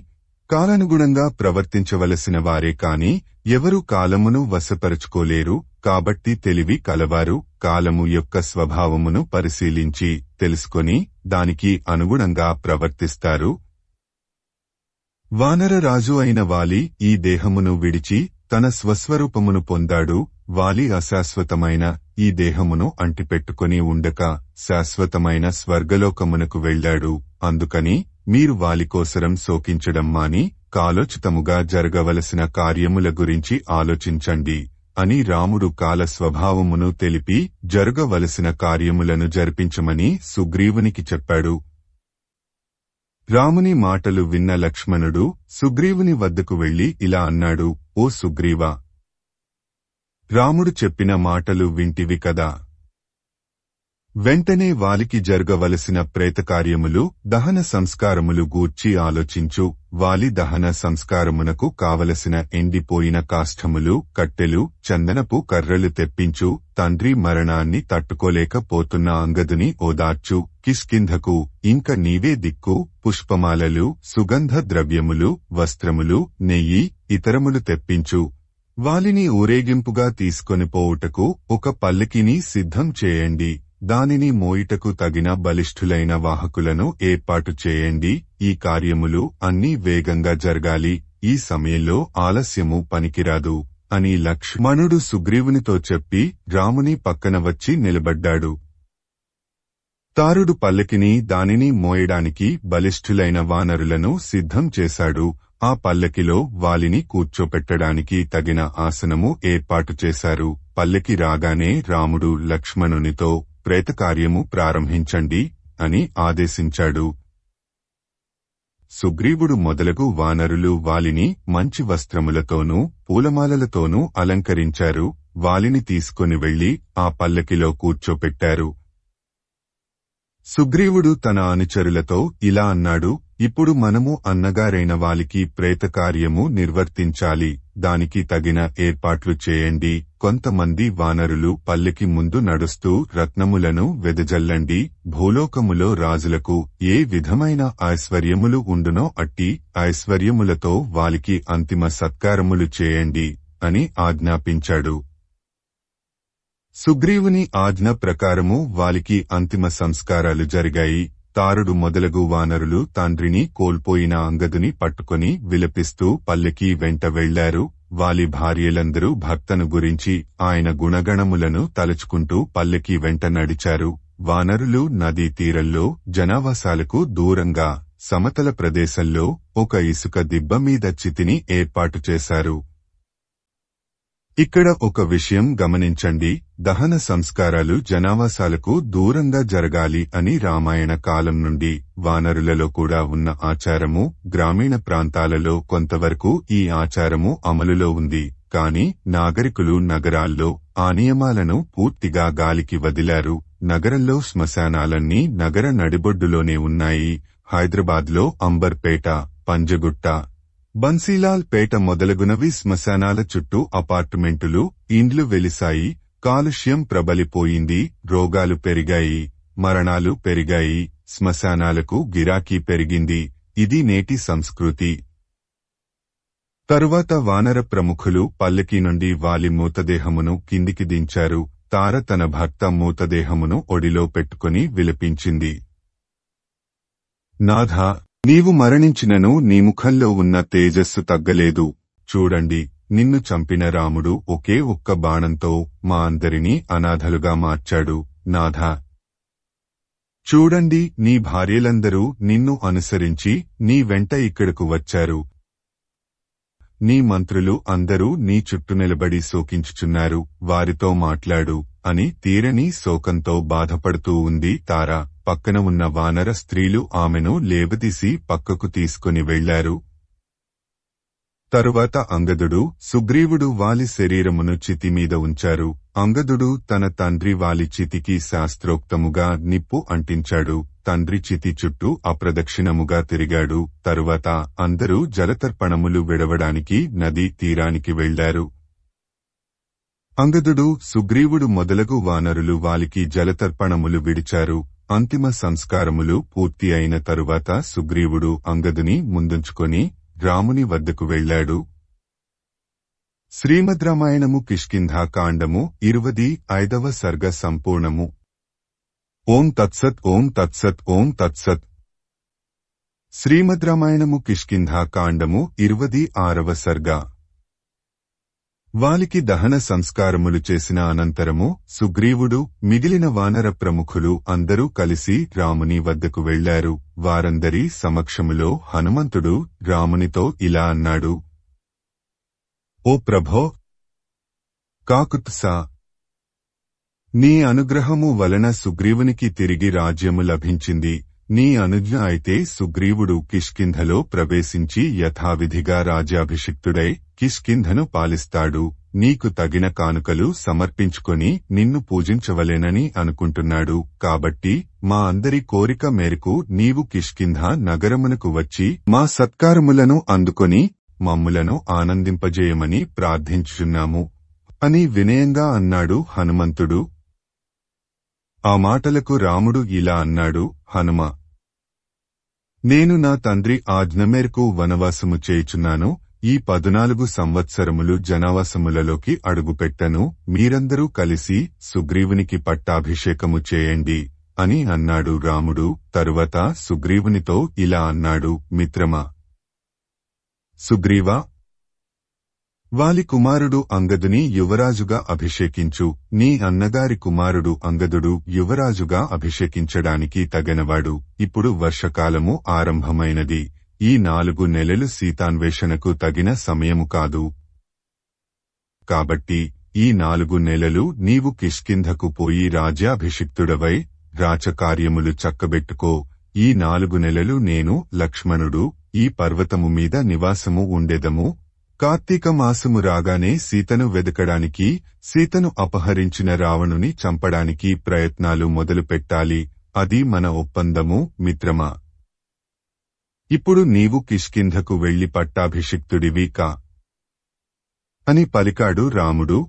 కాలానుగుణంగా ప్రవర్తించవలసిన వారే కాని ఎవరూ కాలమును వశపరుచుకోలేరు. కాబట్టి తెలివి కలవారు కాలము యొక్క స్వభావమును పరిశీలించి తెలుసుకొని దానికి అనుగుణంగా ప్రవర్తిస్తారు. వానరరాజు అయిన వాలి ఈ దేహమును విడిచి తన స్వస్వరూపమును పొందాడు. వాలి అశాశ్వతమైన ఈ దేహమును అంటిపెట్టుకుని ఉండక శాశ్వతమైన స్వర్గలోకమునకు వెళ్లాడు. అందుకని మీరు వాలికోసరం శోకించడం మాని కాలోచితముగా జరగవలసిన కార్యముల గురించి ఆలోచించండి అని రాముడు కాల స్వభావమును తెలిపి జరగవలసిన కార్యములను జరిపించమని సుగ్రీవునికి చెప్పాడు. రాముని మాటలు విన్న లక్ష్మణుడు సుగ్రీవుని వద్దకు వెళ్లి ఇలా అన్నాడు, ఓ సుగ్రీవా, రాముడు చెప్పిన మాటలు వింటివి కదా. వెంటనే వాలికి జరగవలసిన ప్రేతకార్యములు, దహన సంస్కారములు గూర్చి ఆలోచించు. వాలి దహన సంస్కారమునకు కావలసిన ఎండిపోయిన కాష్ఠములు, కట్టెలు, చందనపు కర్రలు తెప్పించు. తండ్రి మరణాన్ని తట్టుకోలేకపోతున్న అంగదుని ఓదార్చు. కిష్కింధకు ఇంక నీవే దిక్కు. పుష్పమాలలు, సుగంధ ద్రవ్యములు, వస్త్రములు, నెయ్యి, ఇతరములు తెప్పించు. వాలిని ఊరేగింపుగా తీసుకొని పోవుటకు ఒక పల్లకిని సిద్ధం చేయండి. దానిని మోయిటకు తగిన బలిష్ఠులైన వాహకులను ఏర్పాటు చేయండి. ఈ కార్యములు అన్నీ వేగంగా జరగాలి. ఈ సమయంలో ఆలస్యము పనికిరాదు అని లక్ష్మణుడు సుగ్రీవునితో చెప్పి రాముని పక్కన వచ్చి నిలబడ్డాడు. తారుడు పల్లకిని దానిని మోయడానికి బలిష్ఠులైన వానరులను సిద్ధం చేశాడు. ఆ పల్లకిలో వాలిని కూర్చోపెట్టడానికి తగిన ఆసనము ఏర్పాటు చేశారు. పల్లకి రాగానే రాముడు లక్ష్మణునితో ప్రేతకార్యము ప్రారంభించండి అని ఆదేశించాడు. సుగ్రీవుడు మొదలగు వానరులు వాలిని మంచి వస్త్రములతోనూ పూలమాలలతోనూ అలంకరించారు. వాలిని తీసుకొని వెళ్లి ఆ పల్లకిలో కూర్చోపెట్టారు. సుగ్రీవుడు తన అనుచరులతో ఇలా అన్నాడు, ఇప్పుడు మనము అన్నగారైన వాలికి ప్రేతకార్యము నిర్వర్తించాలి. దానికి తగిన ఏర్పాట్లు చేయండి. కొంతమంది వానరులు పల్లకి ముందు నడుస్తూ రత్నములను వెదజల్లండి. భూలోకములో రాజులకు ఏ విధమైన ఐశ్వర్యములు ఉండునో అట్టి ఐశ్వర్యములతో వాలికి అంతిమ సత్కారములు చేయండి అని ఆజ్ఞాపించాడు. సుగ్రీవుని ఆజ్ఞ ప్రకారము వాలికి అంతిమ సంస్కారాలు జరిగాయి. తారుడు మొదలగు వానరులు తండ్రిని కోల్పోయిన అంగదుని పట్టుకొని విలపిస్తూ పల్లకి వెంట వెళ్లారు. వాలి భార్యలందరూ భర్తను గురించి ఆయన గుణగణములను తలుచుకుంటూ పల్లకి వెంట నడిచారు. వానరులు నదీ తీరంలో జనావాసాలకు దూరంగా సమతల ప్రదేశంలో ఒక ఇసుక దిబ్బ మీద చితిని ఏర్పాటు చేశారు. ఇక్కడ ఒక విషయం గమనించండి. దహన సంస్కారాలు జనావాసాలకు దూరంగా జరగాలి అని రామాయణ కాలం నుండి వానరులలో కూడా ఉన్న ఆచారము. గ్రామీణ ప్రాంతాలలో కొంతవరకు ఈ ఆచారము అమలులో ఉంది. కాని నాగరికులు నగరాల్లో ఆ నియమాలను పూర్తిగా గాలికి వదిలారు. నగరంలో శ్మశానాలన్నీ నగర నడిబొడ్డులోనే ఉన్నాయి. హైదరాబాద్లో అంబర్పేట, పంజగుట్ట, బన్సీలాల్ పేట మొదలగునవి శ్మశానాల చుట్టూ అపార్టుమెంటులు, ఇండ్లు వెలిశాయి. కాలుష్యం ప్రబలిపోయింది. రోగాలు పెరిగాయి, మరణాలు పెరిగాయి. శ్మశానాలకు గిరాకీ పెరిగింది. ఇది నేటి సంస్కృతి. తరువాత వానర ప్రముఖులు పల్లకి నుండి వాలి మూతదేహమును కిందికి దించారు. తార తన భర్త మూతదేహమును ఒడిలో పెట్టుకుని విలపించింది. నాథా, నీవు మరణించినను నీ ముఖంలో ఉన్న తేజస్సు తగ్గలేదు. చూడండి, నిన్ను చంపిన రాముడు ఒకే ఒక్క బాణంతో మా అందరినీ అనాథలుగా మార్చాడు. నాథా, చూడండి, నీ భార్యలందరూ నిన్ను అనుసరించి నీ వెంట ఇక్కడకు వచ్చారు. నీ మంత్రులు అందరూ నీ చుట్టూ నిలబడి శోకించుచున్నారు. వారితో మాట్లాడు అని తీరని శోకంతో బాధపడుతూ ఉంది తార. పక్కన ఉన్న వానర స్త్రీలు ఆమెను లేవదీసి పక్కకు తీసుకుని వెళ్లారు. తరువాత అంగదుడు, సుగ్రీవుడు వాలి శరీరమును చితిమీద ఉంచారు. అంగదుడు తన తండ్రి వాలి చితికి శాస్త్రోక్తముగా నిప్పు అంటించాడు. తండ్రి చితి చుట్టూ అప్రదక్షిణముగా తిరిగాడు. తరువాత అందరూ జలతర్పణములు విడవడానికి నదీ తీరానికి వెళ్లారు. అంగదుడు, సుగ్రీవుడు మొదలగు వానరులు వాలికి జలతర్పణములు విడిచారు. అంతిమ సంస్కారములు పూర్తి అయిన తరువాత సుగ్రీవుడు అంగదుని ముందుంచుకొని రాముని వద్దకు వెళ్లాడు. శ్రీమద్ రామాయణము కిష్కింధాకాండము 25వ సర్గ సంపూర్ణము. ఓం తత్సత్ ఓం తత్సత్ ఓం తత్సత్. శ్రీమద్ రామాయణము కిష్కింధాకాండము 26వ సర్గ. వాలికి దహన సంస్కారములు చేసిన అనంతరము సుగ్రీవుడు, మిగిలిన వానర ప్రముఖులు అందరూ కలిసి రాముని వద్దకు వెళ్లారు. వారందరి సమక్షములో హనుమంతుడు రామునితో ఇలా అన్నాడు. ఓ ప్రభో, కాకుత్సా, నీ అనుగ్రహము వలన సుగ్రీవునికి తిరిగి రాజ్యము లభించింది. నీ అనుజ్ఞ అయితే సుగ్రీవుడు కిష్కింధలో ప్రవేశించి యథావిధిగా రాజ్యాభిషిక్తుడై కిష్కింధను పాలిస్తాడు. నీకు తగిన కానుకలు సమర్పించుకొని నిన్ను పూజించవలెనని అనుకుంటున్నాడు. కాబట్టి మా అందరి కోరిక మేరకు నీవు కిష్కింధ నగరమునకు వచ్చి మా సత్కారములను అందుకొని మమ్ములను ఆనందింపజేయమని ప్రార్థించుచున్నాము అని వినయంగా అన్నాడు హనుమంతుడు. ఆ మాటలకు రాముడు ఇలా అన్నాడు. హనుమ, నేను నా తండ్రి ఆజ్ఞ మేరకు వనవాసము చేయుచున్నాను. ఈ 14 సంవత్సరములు జనవాసములలోకి అడుగుపెట్టను. మీరందరూ కలిసి సుగ్రీవునికి పట్టాభిషేకము చేయండి అని అన్నాడు రాముడు. తరువాత సుగ్రీవునితో ఇలా అన్నాడు. మిత్రమా, సుగ్రీవా, వాలి కుమారుడు అంగదుని యువరాజుగా అభిషేకించు. నీ అన్నగారి కుమారుడు అంగదుడు యువరాజుగా అభిషేకించడానికి తగనవాడు. ఇప్పుడు వర్షకాలము ఆరంభమైనది. ఈ 4 నెలలు సీతాన్వేషణకు తగిన సమయము కాదు. కాబట్టి ఈ 4 నెలలు నీవు కిష్కింధకు పోయి రాజ్యాభిషిక్తుడవై రాచకార్యములు చక్కబెట్టుకో. ఈ 4 నెలలు నేను, లక్ష్మణుడు ఈ పర్వతము మీద నివాసము ఉండెదము. కార్తీక మాసము రాగానే సీతను వెదకడానికి, సీతను అపహరించిన రావణుని చంపడానికి ప్రయత్నాలు మొదలుపెట్టాలి. అది మన ఒప్పందము మిత్రమా. ఇప్పుడు నీవు కిష్కింధకు వెళ్లి పట్టాభిషిక్తుడివి కా అని పలికాడు రాముడు.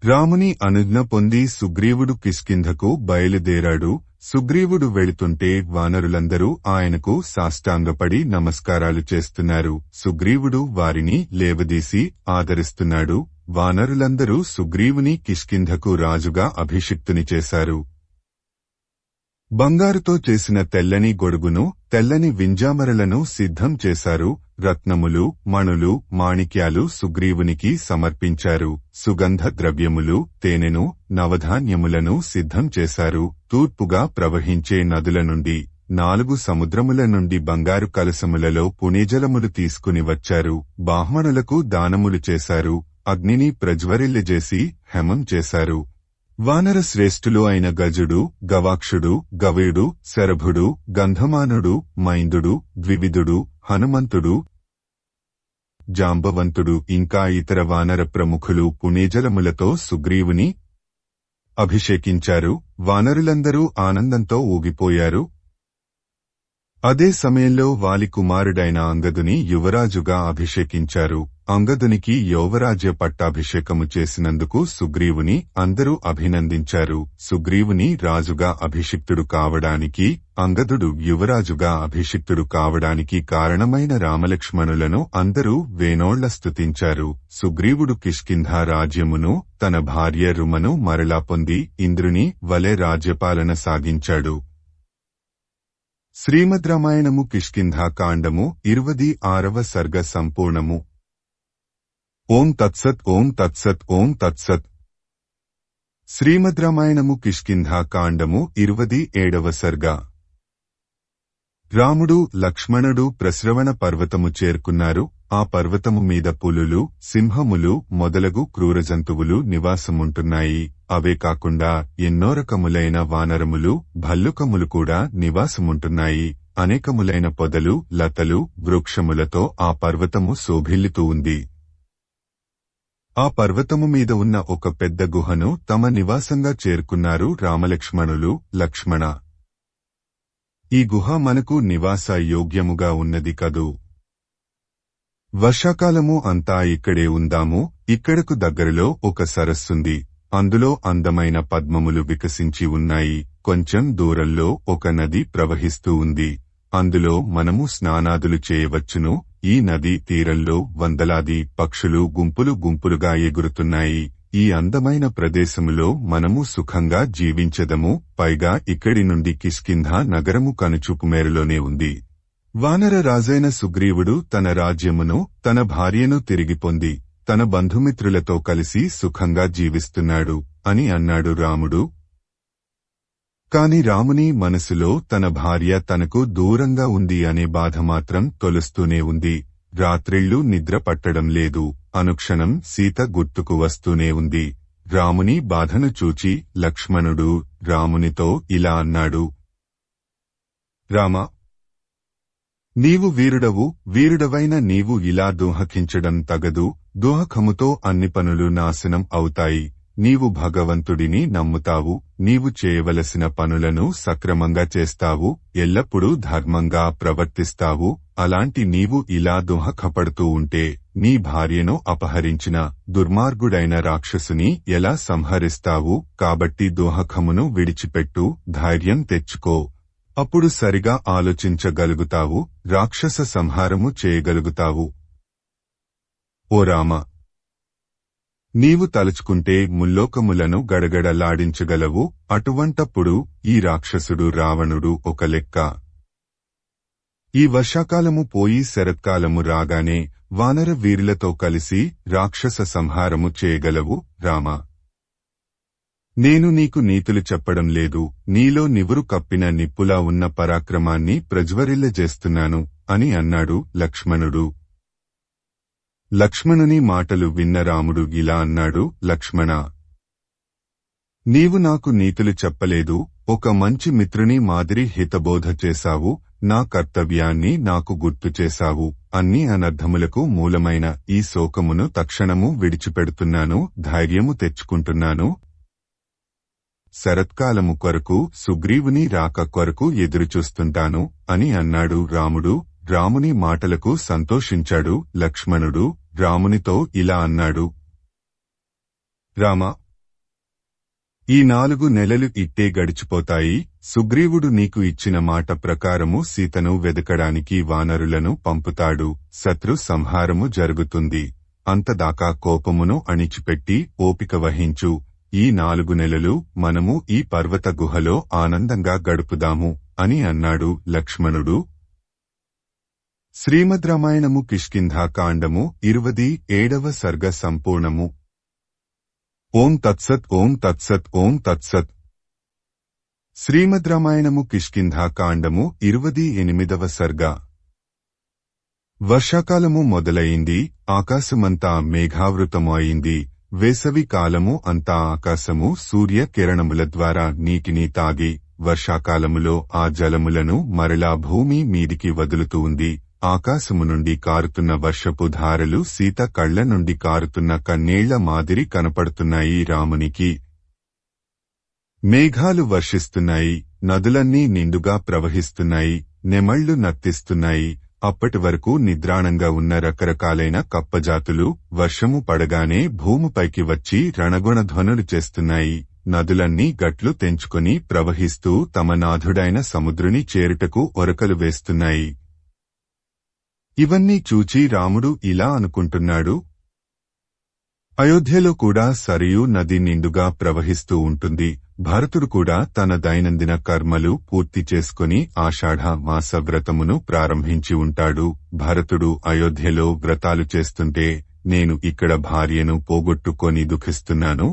రాముని అనుజ్ఞ పొంది సుగ్రీవుడు కిష్కింధకు బయలుదేరాడు. సుగ్రీవుడు వెళుతుంటే వానరులందరూ ఆయనకు సాష్టాంగపడి నమస్కారాలు చేస్తున్నారు. సుగ్రీవుడు వారిని లేవదీసి ఆదరిస్తున్నాడు. వానరులందరూ సుగ్రీవుని కిష్కింధకు రాజుగా అభిషిక్తుని చేశారు. బంగారుతో చేసిన తెల్లని గొడుగును, తెల్లని వింజామరలను సిద్ధం చేశారు. రత్నములు, మణులు, మాణిక్యాలు సుగ్రీవునికి సమర్పించారు. సుగంధ ద్రవ్యములు, తేనెను, నవధాన్యములను సిద్ధం చేశారు. తూర్పుగా ప్రవహించే నదుల నుండి, 4 సముద్రముల నుండి బంగారు కలశములలో పుణ్యజలములు తీసుకుని వచ్చారు. బ్రాహ్మణులకు దానములు చేశారు. అగ్నిని ప్రజ్వరిల్లజేసి హెమం చేశారు. వానర శ్రేష్ఠులు అయిన గజుడు, గవాక్షుడు, గవయుడు, శరభుడు, గంధమానుడు, మైందుడు, ద్వివిధుడు, హనుమంతుడు, జాంబవంతుడు ఇంకా ఇతర వానర ప్రముఖులు పుణ్యజలములతో సుగ్రీవుని అభిషేకించారు. వానరులందరూ ఆనందంతో ఊగిపోయారు. అదే సమయంలో వాలి కుమారుడైన అంగదుని యువరాజుగా అభిషేకించారు. అంగదునికి యువరాజ్య పట్టాభిషేకము చేసినందుకు సుగ్రీవుని అందరూ అభినందించారు. సుగ్రీవుని రాజుగా అభిషిక్తుడు కావడానికి, అంగదుడు యువరాజుగా అభిషిక్తుడు కావడానికి కారణమైన రామలక్ష్మణులను అందరూ వేనోళ్ల స్తుతించారు. సుగ్రీవుడు కిష్కింధా రాజ్యమును తన భార్య రుమను మరలా పొంది ఇంద్రుని వలె రాజ్యపాలన సాగించాడు. శ్రీమద్ రామాయణము కిష్కింధా కాండము 26వ సర్గ సంపూర్ణము. ఓం తత్సత్ ఓం తత్సత్ ఓం తత్సత్. శ్రీమద్ రామాయణము కిష్కింధా కాండము 27వ సర్గ. రాముడు లక్ష్మణుడు ప్రశ్రవణ పర్వతము చేరుకున్నారు. ఆ పర్వతము మీద పులులు, సింహములు మొదలగు క్రూరజంతువులు నివాసముంటున్నాయి. అవే కాకుండా ఎన్నో రకములైన వానరములు, భల్లుకములు కూడా నివాసముంటున్నాయి. అనేకములైన పొదలు, లతలు, వృక్షములతో ఆ పర్వతము శోభిల్లుతూ ఉంది. ఆ పర్వతము మీద ఉన్న ఒక పెద్ద గుహను తమ నివాసంగా చేరుకున్నారు రామలక్ష్మణులు. లక్ష్మణ, ఈ గుహ మనకు నివాస యోగ్యముగా ఉన్నది కదూ. వర్షాకాలము అంతా ఇక్కడే ఉందాము. ఇక్కడకు దగ్గరలో ఒక సరస్సుంది. అందులో అందమైన పద్మములు వికసించి ఉన్నాయి. కొంచెం దూరంలో ఒక నది ప్రవహిస్తూ ఉంది. అందులో మనము స్నానాదులు చేయవచ్చును. ఈ నదీ తీరంలో వందలాది పక్షులు గుంపులు గుంపులుగా ఎగురుతున్నాయి. ఈ అందమైన ప్రదేశములో మనము సుఖంగా జీవించెదము. పైగా ఇక్కడి నుండి కిష్కింధా నగరము కనుచూపు మేరలోనే ఉంది. వానర రాజైన సుగ్రీవుడు తన రాజ్యమును, తన భార్యను తిరిగి పొంది తన బంధుమిత్రులతో కలిసి సుఖంగా జీవిస్తున్నాడు అని అన్నాడు రాముడు. కాని రాముని మనసులో తన భార్య తనకు దూరంగా ఉంది అనే బాధ మాత్రం తొలుస్తూనే ఉంది. రాత్రిళ్లు నిద్ర పట్టడం లేదు. అనుక్షణం సీత గుర్తుకు వస్తూనే ఉంది. రాముని బాధను చూచి లక్ష్మణుడు రామునితో ఇలా అన్నాడు. రామా, నీవు వీరుడవు. వీరుడవైన నీవు ఇలా దోహకించడం తగదు. దోహకముతో అన్ని పనులు నాశనం అవుతాయి. నీవు భగవంతుడిని నమ్ముతావు. నీవు చేయవలసిన పనులను సక్రమంగా చేస్తావు. ఎల్లప్పుడూ ధర్మంగా ప్రవర్తిస్తావు. అలాంటి నీవు ఇలా దోహకపడుతూ ఉంటే నీ భార్యను అపహరించిన దుర్మార్గుడైన రాక్షసుని ఎలా సంహరిస్తావు? కాబట్టి దోహకమును విడిచిపెట్టు. ధైర్యం తెచ్చుకో. అప్పుడు సరిగా ఆలోచించగలుగుతావు. రాక్షస సంహారము చేయగలుగుతావు. ఓ రామ, నీవు తలుచుకుంటే ముల్లోకములను గడగడలాడించగలవు. అటువంటప్పుడు ఈ రాక్షసుడు రావణుడు ఒక లెక్క. ఈ వర్షాకాలము పోయి శరత్కాలము రాగానే వానర వీరులతో కలిసి రాక్షస సంహారము చేయగలవు. రామా, నేను నీకు నీతులు చెప్పడం లేదు. నీలో నివురు కప్పిన నిప్పులా ఉన్న పరాక్రమాన్ని ప్రజ్వరిల్లజేస్తున్నాను అని అన్నాడు లక్ష్మణుడు. లక్ష్మణుని మాటలు విన్న రాముడు ఇలా అన్నాడు. లక్ష్మణ, నీవు నాకు నీతులు చెప్పలేదు. ఒక మంచి మిత్రుని మాదిరి హితబోధ చేశావు. నా కర్తవ్యాన్ని నాకు గుర్తు చేశావు. అన్ని అనర్థములకు మూలమైన ఈ శోకమును తక్షణము విడిచిపెడుతున్నాను. ధైర్యము తెచ్చుకుంటున్నాను. శరత్కాలము కొరకు, సుగ్రీవుని రాక కొరకు ఎదురుచూస్తుంటాను అని అన్నాడు రాముడు. రాముని మాటలకు సంతోషించాడు లక్ష్మణుడు. రామునితో ఇలా అన్నాడు. రామా, ఈ 4 నెలలు ఇట్టే గడిచిపోతాయి. సుగ్రీవుడు నీకు ఇచ్చిన మాట ప్రకారము సీతను వెదకడానికి వానరులను పంపుతాడు. శత్రు సంహారము జరుగుతుంది. అంతదాకా కోపమును అణిచిపెట్టి ఓపిక వహించు. ఈ 4 నెలలు మనము ఈ పర్వత గుహలో ఆనందంగా గడుపుదాము అని అన్నాడు లక్ష్మణుడు. శ్రీమద్ రామాయణము కిష్కింధా కాండము 27వ సర్గ సంపూర్ణము. ఓం తత్సత్ ఓం తత్సత్ ఓం తత్సత్. శ్రీమద్ రామాయణము కిష్కింధా కాండము 28వ సర్గ. వర్షాకాలము మొదలయింది. ఆకాశమంతా మేఘావృతము అయింది. వేసవి కాలము అంతా ఆకాశము సూర్య కిరణముల ద్వారా నీటిని తాగి వర్షాకాలములో ఆ జలములను మరలా భూమి మీదికి వదులుతూ ఉంది. ఆకాశము నుండి కారుతున్న వర్షపు ధారలు సీత కళ్ల నుండి కారుతున్న కన్నీళ్ల మాదిరి కనపడుతున్నాయి రామునికి. మేఘాలు వర్షిస్తున్నాయి. నదులన్నీ నిండుగా ప్రవహిస్తున్నాయి. నెమళ్లు నర్తిస్తున్నాయి. అప్పటి వరకు నిద్రాణంగా ఉన్న రకరకాలైన కప్పజాతులు వర్షము పడగానే భూమిపైకి వచ్చి రణగుణ ధ్వనులు చేస్తున్నాయి. నదులన్నీ గట్లు తెంచుకొని ప్రవహిస్తూ తమ నాథుడైన సముద్రుని చేరుటకు ఒరకలు వేస్తున్నాయి. ఇవన్నీ చూచి రాముడు ఇలా అనుకుంటున్నాడు. అయోధ్యలో కూడా సరయూ నది నిండుగా ప్రవహిస్తూ ఉంటుంది. భరతుడు కూడా తన దైనందిన కర్మలు పూర్తి చేసుకుని ఆషాఢ మాస వ్రతమును ప్రారంభించి ఉంటాడు. భరతుడు అయోధ్యలో వ్రతాలు చేస్తుంటే నేను ఇక్కడ భార్యను పోగొట్టుకొని దుఃఖిస్తున్నాను.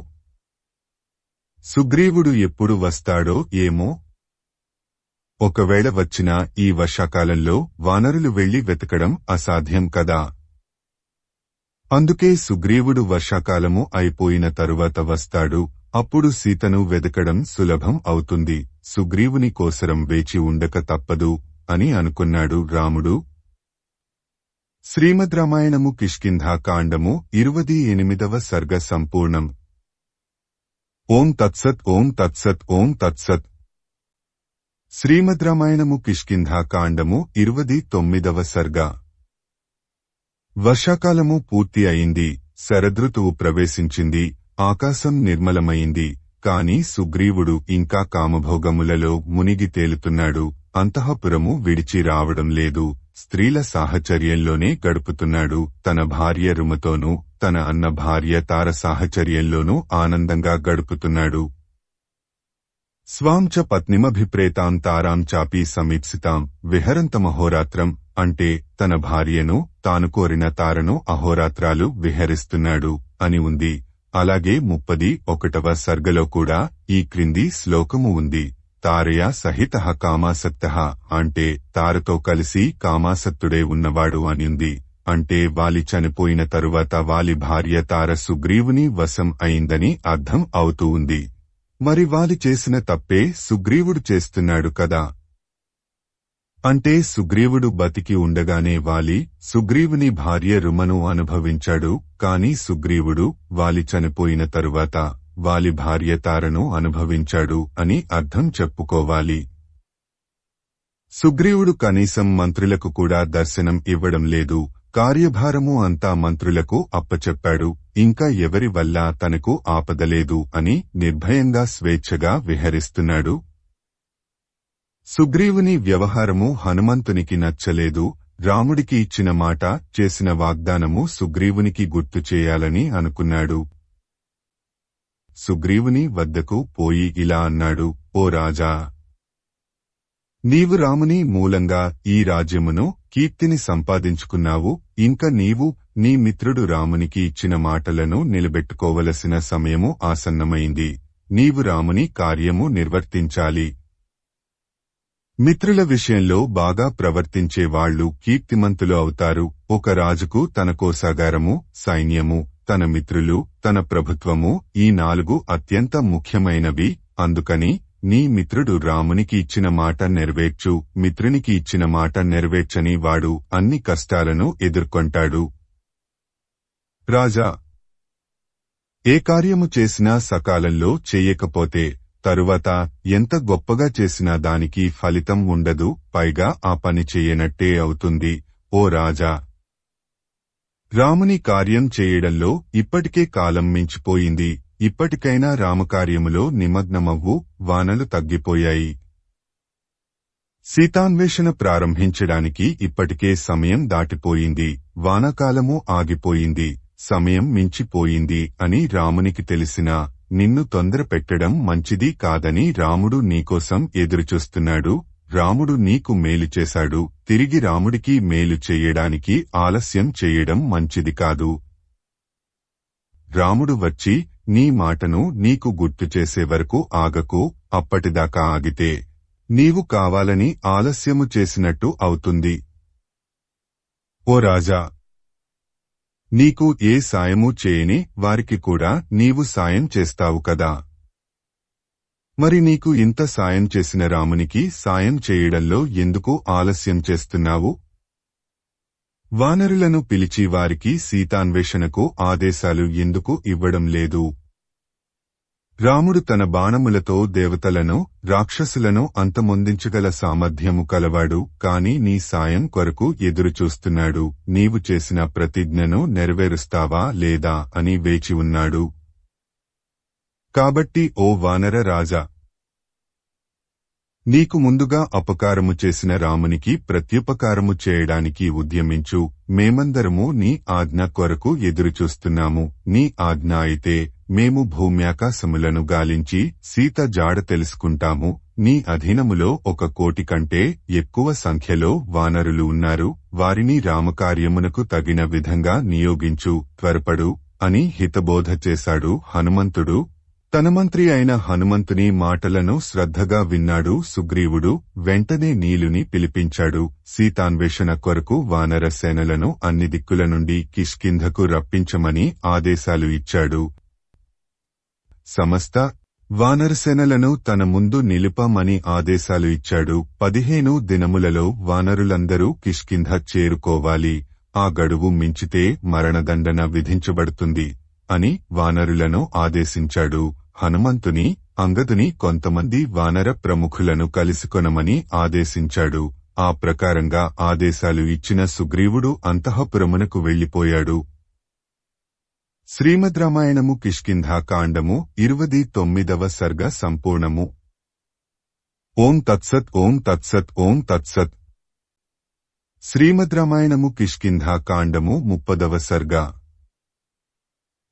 సుగ్రీవుడు ఎప్పుడు వస్తాడో ఏమో. ఒకవేళ వచ్చినా ఈ వర్షాకాలంలో వానరులు వెళ్లి వెతకడం అసాధ్యం కదా. అందుకే సుగ్రీవుడు వర్షాకాలము అయిపోయిన తరువాత వస్తాడు. అప్పుడు సీతను వెదకడం సులభం అవుతుంది. సుగ్రీవుని కోసరం వేచి ఉండక తప్పదు అని అనుకున్నాడు రాముడు. శ్రీమద్ రామాయణము కిష్కింధాకాండము 28వ సర్గ సంపూర్ణం. ఓం తత్సత్ ఓం తత్సత్ ఓం తత్సత్. శ్రీమద్ రామాయణము కిష్కింధాకాండము 29వ సర్గ. వర్షాకాలము పూర్తి అయింది. శరదృతువు ప్రవేశించింది. ఆకాశం నిర్మలమైంది. కాని సుగ్రీవుడు ఇంకా కామభోగములలో మునిగి తేలుతున్నాడు. అంతఃపురము విడిచి రావడం లేదు. స్త్రీల సాహచర్యంలోనే గడుపుతున్నాడు. తన భార్య రుమతోనూ తన అన్న భార్య తార సాహచర్యంలోనూ ఆనందంగా గడుపుతున్నాడు. స్వాం చ పత్నిమభిప్రేతాం తారాం చాపి సమీప్సితాం విహరంతమహోరాత్రం అంటే తన భార్యను తాను కోరిన తారను అహోరాత్రాలు విహరిస్తున్నాడు అని ఉంది. అలాగే 31వ సర్గలో కూడా ఈ క్రింది శ్లోకము ఉంది. తారయా సహితః కామాసక్తః అంటే తారతో కలిసి కామాసక్తుడే ఉన్నవాడు అని ఉంది. అంటే వాలి చనిపోయిన తరువాత వాలి భార్య తార సుగ్రీవుని వశం అయిందని అర్థం అవుతూ ఉంది. మరి వాలి చేసిన తప్పే సుగ్రీవుడు చేస్తున్నాడు కదా. అంటే సుగ్రీవుడు బతికి ఉండగానే వాలి సుగ్రీవుని భార్య రుమను అనుభవించాడు. కాని సుగ్రీవుడు వాలి చనిపోయిన తరువాత వాలి భార్య తారను అనుభవించాడు అని అర్థం చెప్పుకోవాలి. సుగ్రీవుడు కనీసం మంత్రులకు కూడా దర్శనం ఇవ్వడం లేదు. కార్యభారము అంతా మంత్రులకు అప్పచెప్పాడు. ఇంకా ఎవరి వల్ల తనకు ఆపదలేదు అని నిర్భయంగా స్వేచ్ఛగా విహరిస్తున్నాడు. సుగ్రీవుని వ్యవహారము హనుమంతునికి నచ్చలేదు. రాముడికి ఇచ్చిన మాట, చేసిన వాగ్దానము సుగ్రీవునికి గుర్తు చేయాలని అనుకున్నాడు. సుగ్రీవుని వద్దకు పోయి ఇలా అన్నాడు. ఓ రాజా, నీవు రాముని మూలంగా ఈ రాజ్యమును కీర్తిని సంపాదించుకున్నావు. ఇంక నీవు నీ మిత్రుడు రామునికి ఇచ్చిన మాటలను నిలబెట్టుకోవలసిన సమయము ఆసన్నమైంది. నీవు రాముని కార్యము నిర్వర్తించాలి. మిత్రుల విషయంలో బాగా ప్రవర్తించే వాళ్లు కీర్తిమంతులు అవుతారు. ఒక రాజుకు తన కోశాగారము, సైన్యము, తన మిత్రులు, తన ప్రభుత్వము ఈ 4 అత్యంత ముఖ్యమైనవి. అందుకని నీ మిత్రుడు రామునికి ఇచ్చిన మాట నెరవేర్చు. మిత్రునికి ఇచ్చిన మాట నెరవేర్చని వాడు అన్ని కష్టాలను ఎదుర్కొంటాడు. రాజా, ఏ కార్యము చేసినా సకాలంలో చెయ్యకపోతే తరువాత ఎంత గొప్పగా చేసినా దానికి ఫలితం ఉండదు. పైగా ఆ పని చెయ్యనట్టే అవుతుంది. ఓ రాజా, రాముని కార్యం చేయడంలో ఇప్పటికే కాలం మించిపోయింది. ఇప్పటికైనా రామకార్యములో నిమగ్నమవ్వు. వానలు తగ్గిపోయాయి. సీతాన్వేషణ ప్రారంభించడానికి ఇప్పటికే సమయం దాటిపోయింది. వానాకాలము ఆగిపోయింది. సమయం మించిపోయింది అని రామునికి తెలిసినా నిన్ను తొందర పెట్టడం మంచిది కాదని రాముడు నీకోసం ఎదురుచూస్తున్నాడు. రాముడు నీకు మేలు చేశాడు. తిరిగి రాముడికి మేలు చెయ్యడానికి ఆలస్యం చెయ్యడం మంచిది కాదు. రాముడు వచ్చి నీ మాటను నీకు గుర్తు చేసే వరకు ఆగకు. అప్పటిదాకా ఆగితే నీవు కావాలని ఆలస్యము చేసినట్టు అవుతుంది. ఓ రాజా, నీకు ఏ సాయమూ చేయని వారికి కూడా నీవు సాయం చేస్తావు కదా. మరి నీకు ఇంత సాయం చేసిన రామునికి సాయం చేయడంలో ఎందుకు ఆలస్యం చేస్తున్నావు? వానరులను పిలిచి వారికి సీతాన్వేషణకు ఆదేశాలు ఎందుకు ఇవ్వడం లేదు? రాముడు తన బాణములతో దేవతలను రాక్షసులను అంతమొందించగల సామర్థ్యము కలవాడు, కాని నీ సాయం కొరకు ఎదురుచూస్తున్నాడు. నీవు చేసిన ప్రతిజ్ఞను నెరవేరుస్తావా లేదా అని వేచి ఉన్నాడు. కాబట్టి ఓ వానర రాజా, నీకు ముందుగా అపకారము చేసిన రామునికి ప్రత్యుపకారము చేయడానికి ఉద్యమించు. మేమందరము నీ ఆజ్ఞ కొరకు ఎదురుచూస్తున్నాము. నీ ఆజ్ఞ అయితే మేము భూమ్యాకాశములను గాలించి సీత జాడ తెలుసుకుంటాము. నీ అధీనములో 1,000,000 కంటే ఎక్కువ సంఖ్యలో వానరులు ఉన్నారు. వారిని రామకార్యమునకు తగిన విధంగా నియోగించు, త్వరపడు అని హితబోధ చేశాడు హనుమంతుడు. తన మంత్రి అయిన హనుమంతుని మాటలను శ్రద్ధగా విన్నాడు సుగ్రీవుడు. వెంటనే నీలుని పిలిపించాడు. సీతాన్వేషణ కొరకు వానర సేనలను అన్ని దిక్కుల నుండి కిష్కింధకు రప్పించమని ఆదేశాలు ఇచ్చాడు. సమస్త వానరసేనలను తన ముందు నిలుపమని ఆదేశాలు ఇచ్చాడు. 15 దినములలో వానరులందరూ కిష్కింధ చేరుకోవాలి. ఆ గడువు మించితే మరణదండన విధించబడుతుంది అని వానరులను ఆదేశించాడు. హనుమంతుని, అంగదుని కొంతమంది వానర ప్రముఖులను కలుసుకొనమని ఆదేశించాడు. ఆ ప్రకారంగా ఆదేశాలు ఇచ్చిన సుగ్రీవుడు అంతఃపురమునకు వెళ్లిపోయాడు. శ్రీమద్ రామాయణము కిష్కింధాకాండము 29వ సర్గ సంపూర్ణము. ఓం తత్సత్ ఓం తత్సత్ ఓం తత్సత్. శ్రీమద్ రామాయణము కిష్కింధాకాండము 30వ సర్గ.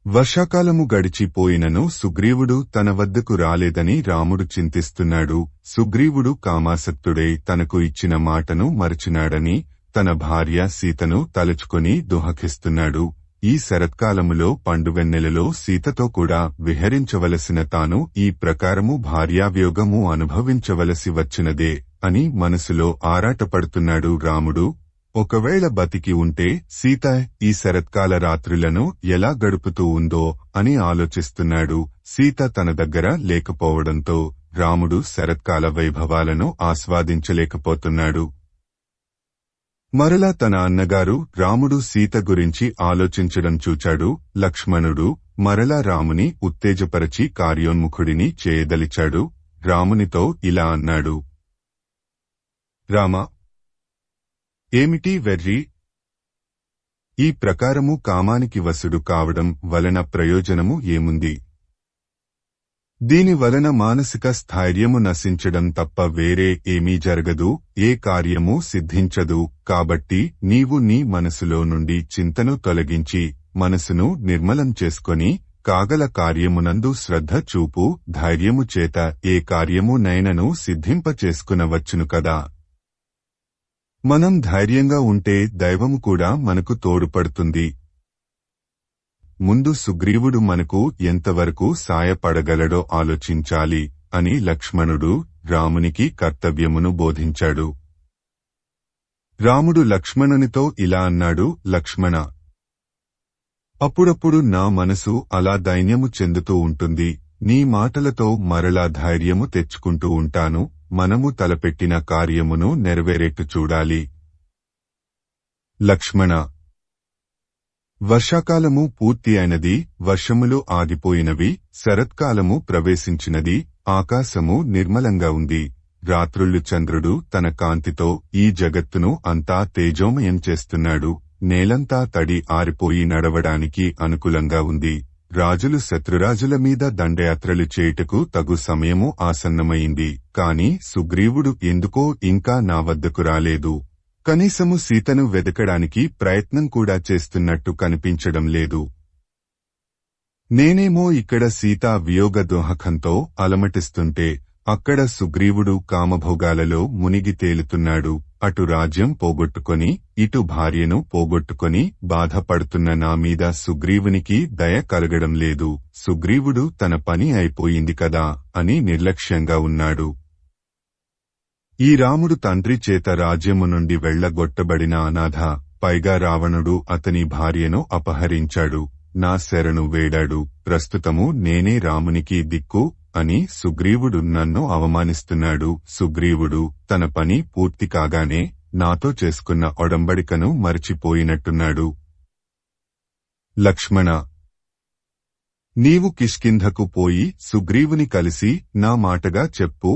వర్షాకాలము గడిచిపోయినను సుగ్రీవుడు తన వద్దకు రాలేదని రాముడు చింతిస్తున్నాడు. సుగ్రీవుడు కామాసక్తుడై తనకు ఇచ్చిన మాటను మరచినాడని తన భార్య సీతను తలుచుకొని దుఃఖిస్తున్నాడు. ఈ శరత్కాలములో పండువెన్నెలలో సీతతో కూడా విహరించవలసిన తాను ఈ ప్రకారము భార్యావియోగము అనుభవించవలసి వచ్చినదే అని మనసులో ఆరాటపడుతున్నాడు రాముడు. ఒకవేళ బతికి ఉంటే సీత ఈ శరత్కాల రాత్రులను ఎలా గడుపుతూ ఉందో అని ఆలోచిస్తున్నాడు. సీత తన దగ్గర లేకపోవడంతో రాముడు శరత్కాల వైభవాలను ఆస్వాదించలేకపోతున్నాడు. మరలా తన అన్నగారు రాముడు సీత గురించి ఆలోచించడం చూచాడు. లక్ష్మణుడు మరలా రాముని ఉత్తేజపరచి కార్యోన్ముఖుడిని చేయదలిచాడు. రామునితో ఇలా అన్నాడు. రామా, ఏమిటి వెర్రి? ఈ ప్రకారము కామానికి వశుడు కావడం వలన ప్రయోజనము ఏముంది? దీని వలన మానసిక స్థైర్యము నశించడం తప్ప వేరే ఏమీ జరగదు, ఏ కార్యము సిద్ధించదు. కాబట్టి నీవు నీ మనసులో నుండి చింతను తొలగించి మనసును నిర్మలం చేసుకొని కాగల కార్యమునందు శ్రద్ధ చూపు. ధైర్యము చేత ఏ కార్యము నైనను సిద్ధింపచేసుకునవచ్చును కదా. మనం ధైర్యంగా ఉంటే దైవము కూడా మనకు తోడుపడుతుంది. ముందు సుగ్రీవుడు మనకు ఎంతవరకు సాయపడగలడో ఆలోచించాలి అని లక్ష్మణుడు రామునికి కర్తవ్యమును బోధించాడు. రాముడు లక్ష్మణునితో ఇలా అన్నాడు. లక్ష్మణ, అప్పుడప్పుడు నా మనసు అలా దైన్యము చెందుతూ ఉంటుంది. నీ మాటలతో మరలా ధైర్యము తెచ్చుకుంటూ ఉంటాను. మనము తలపెట్టిన కార్యమును నెరవేరేట్టు చూడాలి. లక్ష్మణ, వర్షాకాలము పూర్తి అయినది, వర్షములు ఆగిపోయినవి, శరత్కాలము ప్రవేశించినది, ఆకాశము నిర్మలంగా ఉంది. రాత్రుళ్ళు చంద్రుడు తన కాంతితో ఈ జగత్తును అంతా తేజోమయం చేస్తున్నాడు. నేలంతా తడి ఆరిపోయి నడవడానికి అనుకూలంగా ఉంది. రాజులు శత్రురాజుల మీద దండయాత్రలు చేయుటకు తగు సమయము ఆసన్నమైంది. కాని సుగ్రీవుడు ఎందుకో ఇంకా నా వద్దకు రాలేదు. కనీసము సీతను వెదకడానికి ప్రయత్నం కూడా చేస్తున్నట్టు కనిపించడం లేదు. నేనేమో ఇక్కడ సీతా వియోగ దోహకంతో అలమటిస్తుంటే అక్కడ సుగ్రీవుడు కామభోగాలలో మునిగి తేలుతున్నాడు. అటు రాజ్యం పోగొట్టుకొని ఇటు భార్యను పోగొట్టుకొని బాధపడుతున్న నా మీద సుగ్రీవునికి దయ కలగడం లేదు. సుగ్రీవుడు తన పని అయిపోయింది కదా అని నిర్లక్ష్యంగా ఉన్నాడు. ఈ రాముడు తండ్రి చేత రాజ్యము నుండి వెళ్లగొట్టబడిన అనాథ. పైగా రావణుడు అతని భార్యను అపహరించాడు. నా శరణు వేడాడు. ప్రస్తుతము నేనే రామునికి దిక్కు అని సుగ్రీవుడు నన్ను అవమానిస్తున్నాడు. సుగ్రీవుడు తన పని పూర్తి కాగానే నాతో చేసుకున్న ఒడంబడికను మరచిపోయినట్టున్నాడు. లక్ష్మణ, నీవు కిష్కింధకు పోయి సుగ్రీవుని కలిసి నా మాటగా చెప్పు.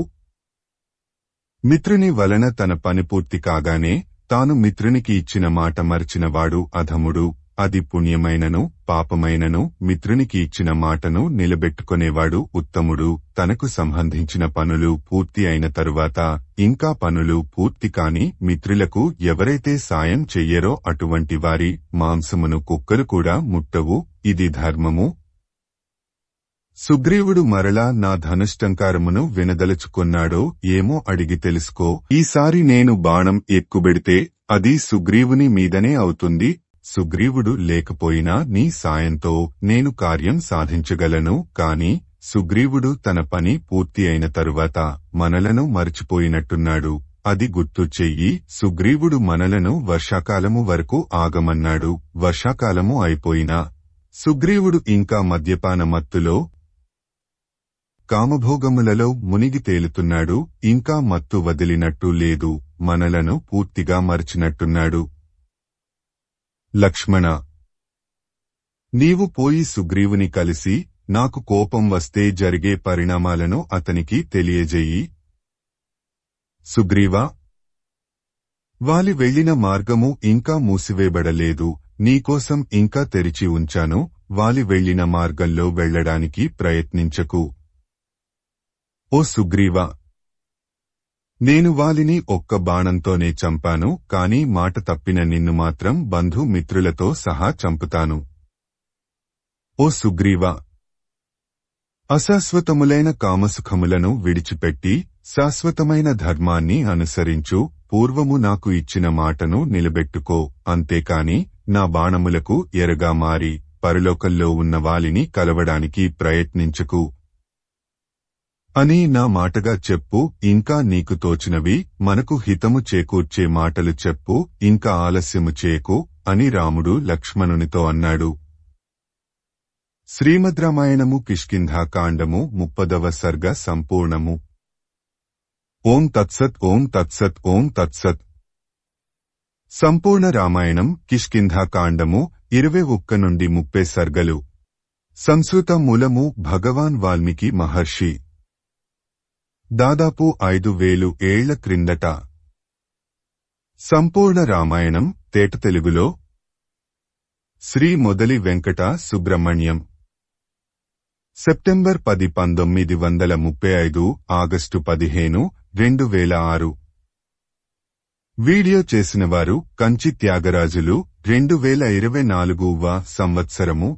మిత్రుని వలన తన పని పూర్తి కాగానే తాను మిత్రునికి ఇచ్చిన మాట మరచినవాడు అధముడు. అది పుణ్యమైనను పాపమైనను మిత్రునికి ఇచ్చిన మాటను నిలబెట్టుకునేవాడు ఉత్తముడు. తనకు సంబంధించిన పనులు పూర్తి అయిన తరువాత ఇంకా పనులు పూర్తి కాని మిత్రులకు ఎవరైతే సాయం చెయ్యరో అటువంటి వారి మాంసమును కుక్కలు కూడా ముట్టవు. ఇది ధర్మము. సుగ్రీవుడు మరలా నా ధనుష్టంకారమును వినదలుచుకున్నాడో ఏమో అడిగి తెలుసుకో. ఈసారి నేను బాణం ఎక్కుబెడితే అది సుగ్రీవుని మీదనే అవుతుంది. సుగ్రీవుడు లేకపోయినా నీ సాయంతో నేను కార్యం సాధించగలను. కాని సుగ్రీవుడు తన పని పూర్తి అయిన తరువాత మనలను మరచిపోయినట్టున్నాడు. అది గుర్తు చెయ్యి. సుగ్రీవుడు మనలను వర్షాకాలము వరకు ఆగమన్నాడు. వర్షాకాలము అయిపోయినా సుగ్రీవుడు ఇంకా మద్యపాన మత్తులో కామభోగములలో మునిగి తేలుతున్నాడు. ఇంకా మత్తు వదిలినట్టు లేదు. మనలను పూర్తిగా మరచినట్టున్నాడు. లక్ష్మణ, నీవు పోయి సుగ్రీవుని కలిసి నాకు కోపం వస్తే జరిగే పరిణామాలను అతనికి తెలియజేయి. సుగ్రీవా, వాలి వెళ్లిన మార్గము ఇంకా మూసివేయబడలేదు. నీకోసం ఇంకా తెరిచి ఉంచాను. వాలి వెళ్లిన మార్గంలో వెళ్లడానికి ప్రయత్నించకు. ఓ సుగ్రీవా, నేను వాలిని ఒక్క బాణంతోనే చంపాను. కాని మాట తప్పిన నిన్ను మాత్రం బంధు మిత్రులతో సహా చంపుతాను. ఓ సుగ్రీవా, అశాశ్వతములైన కామసుఖములను విడిచిపెట్టి శాశ్వతమైన ధర్మాన్ని అనుసరించు. పూర్వము నాకు ఇచ్చిన మాటను నిలబెట్టుకో. అంతేకాని నా బాణములకు ఎరగా మారి పరలోకంలో ఉన్న వాలిని కలవడానికి ప్రయత్నించకు అని నా మాటగా చెప్పు. ఇంకా నీకు తోచినవి మనకు హితము చేకూర్చే మాటలు చెప్పు. ఇంకా ఆలస్యము చేయకు అని రాముడు లక్ష్మణునితో అన్నాడు. శ్రీమద్ రామాయణము కిష్కింధాకాండము 30వ సర్గ సంపూర్ణము. ఓం తత్సత్. ఓం తత్సత్. ఓం తత్సత్. సంపూర్ణ రామాయణం కిష్కింధాకాండము 21 నుండి 30 సర్గలు. సంస్కృత మూలము భగవాన్ వాల్మీకి మహర్షి. దాదాపు 5000 ఏళ్ల క్రిందట. సంపూర్ణ రామాయణం తేట తెలుగులో Shri Modali Venkata Subrahmanyam. September 10, 1935, August 15, 2006. Video చేసినవారు కంచి త్యాగరాజులు. 2024వ సంవత్సరము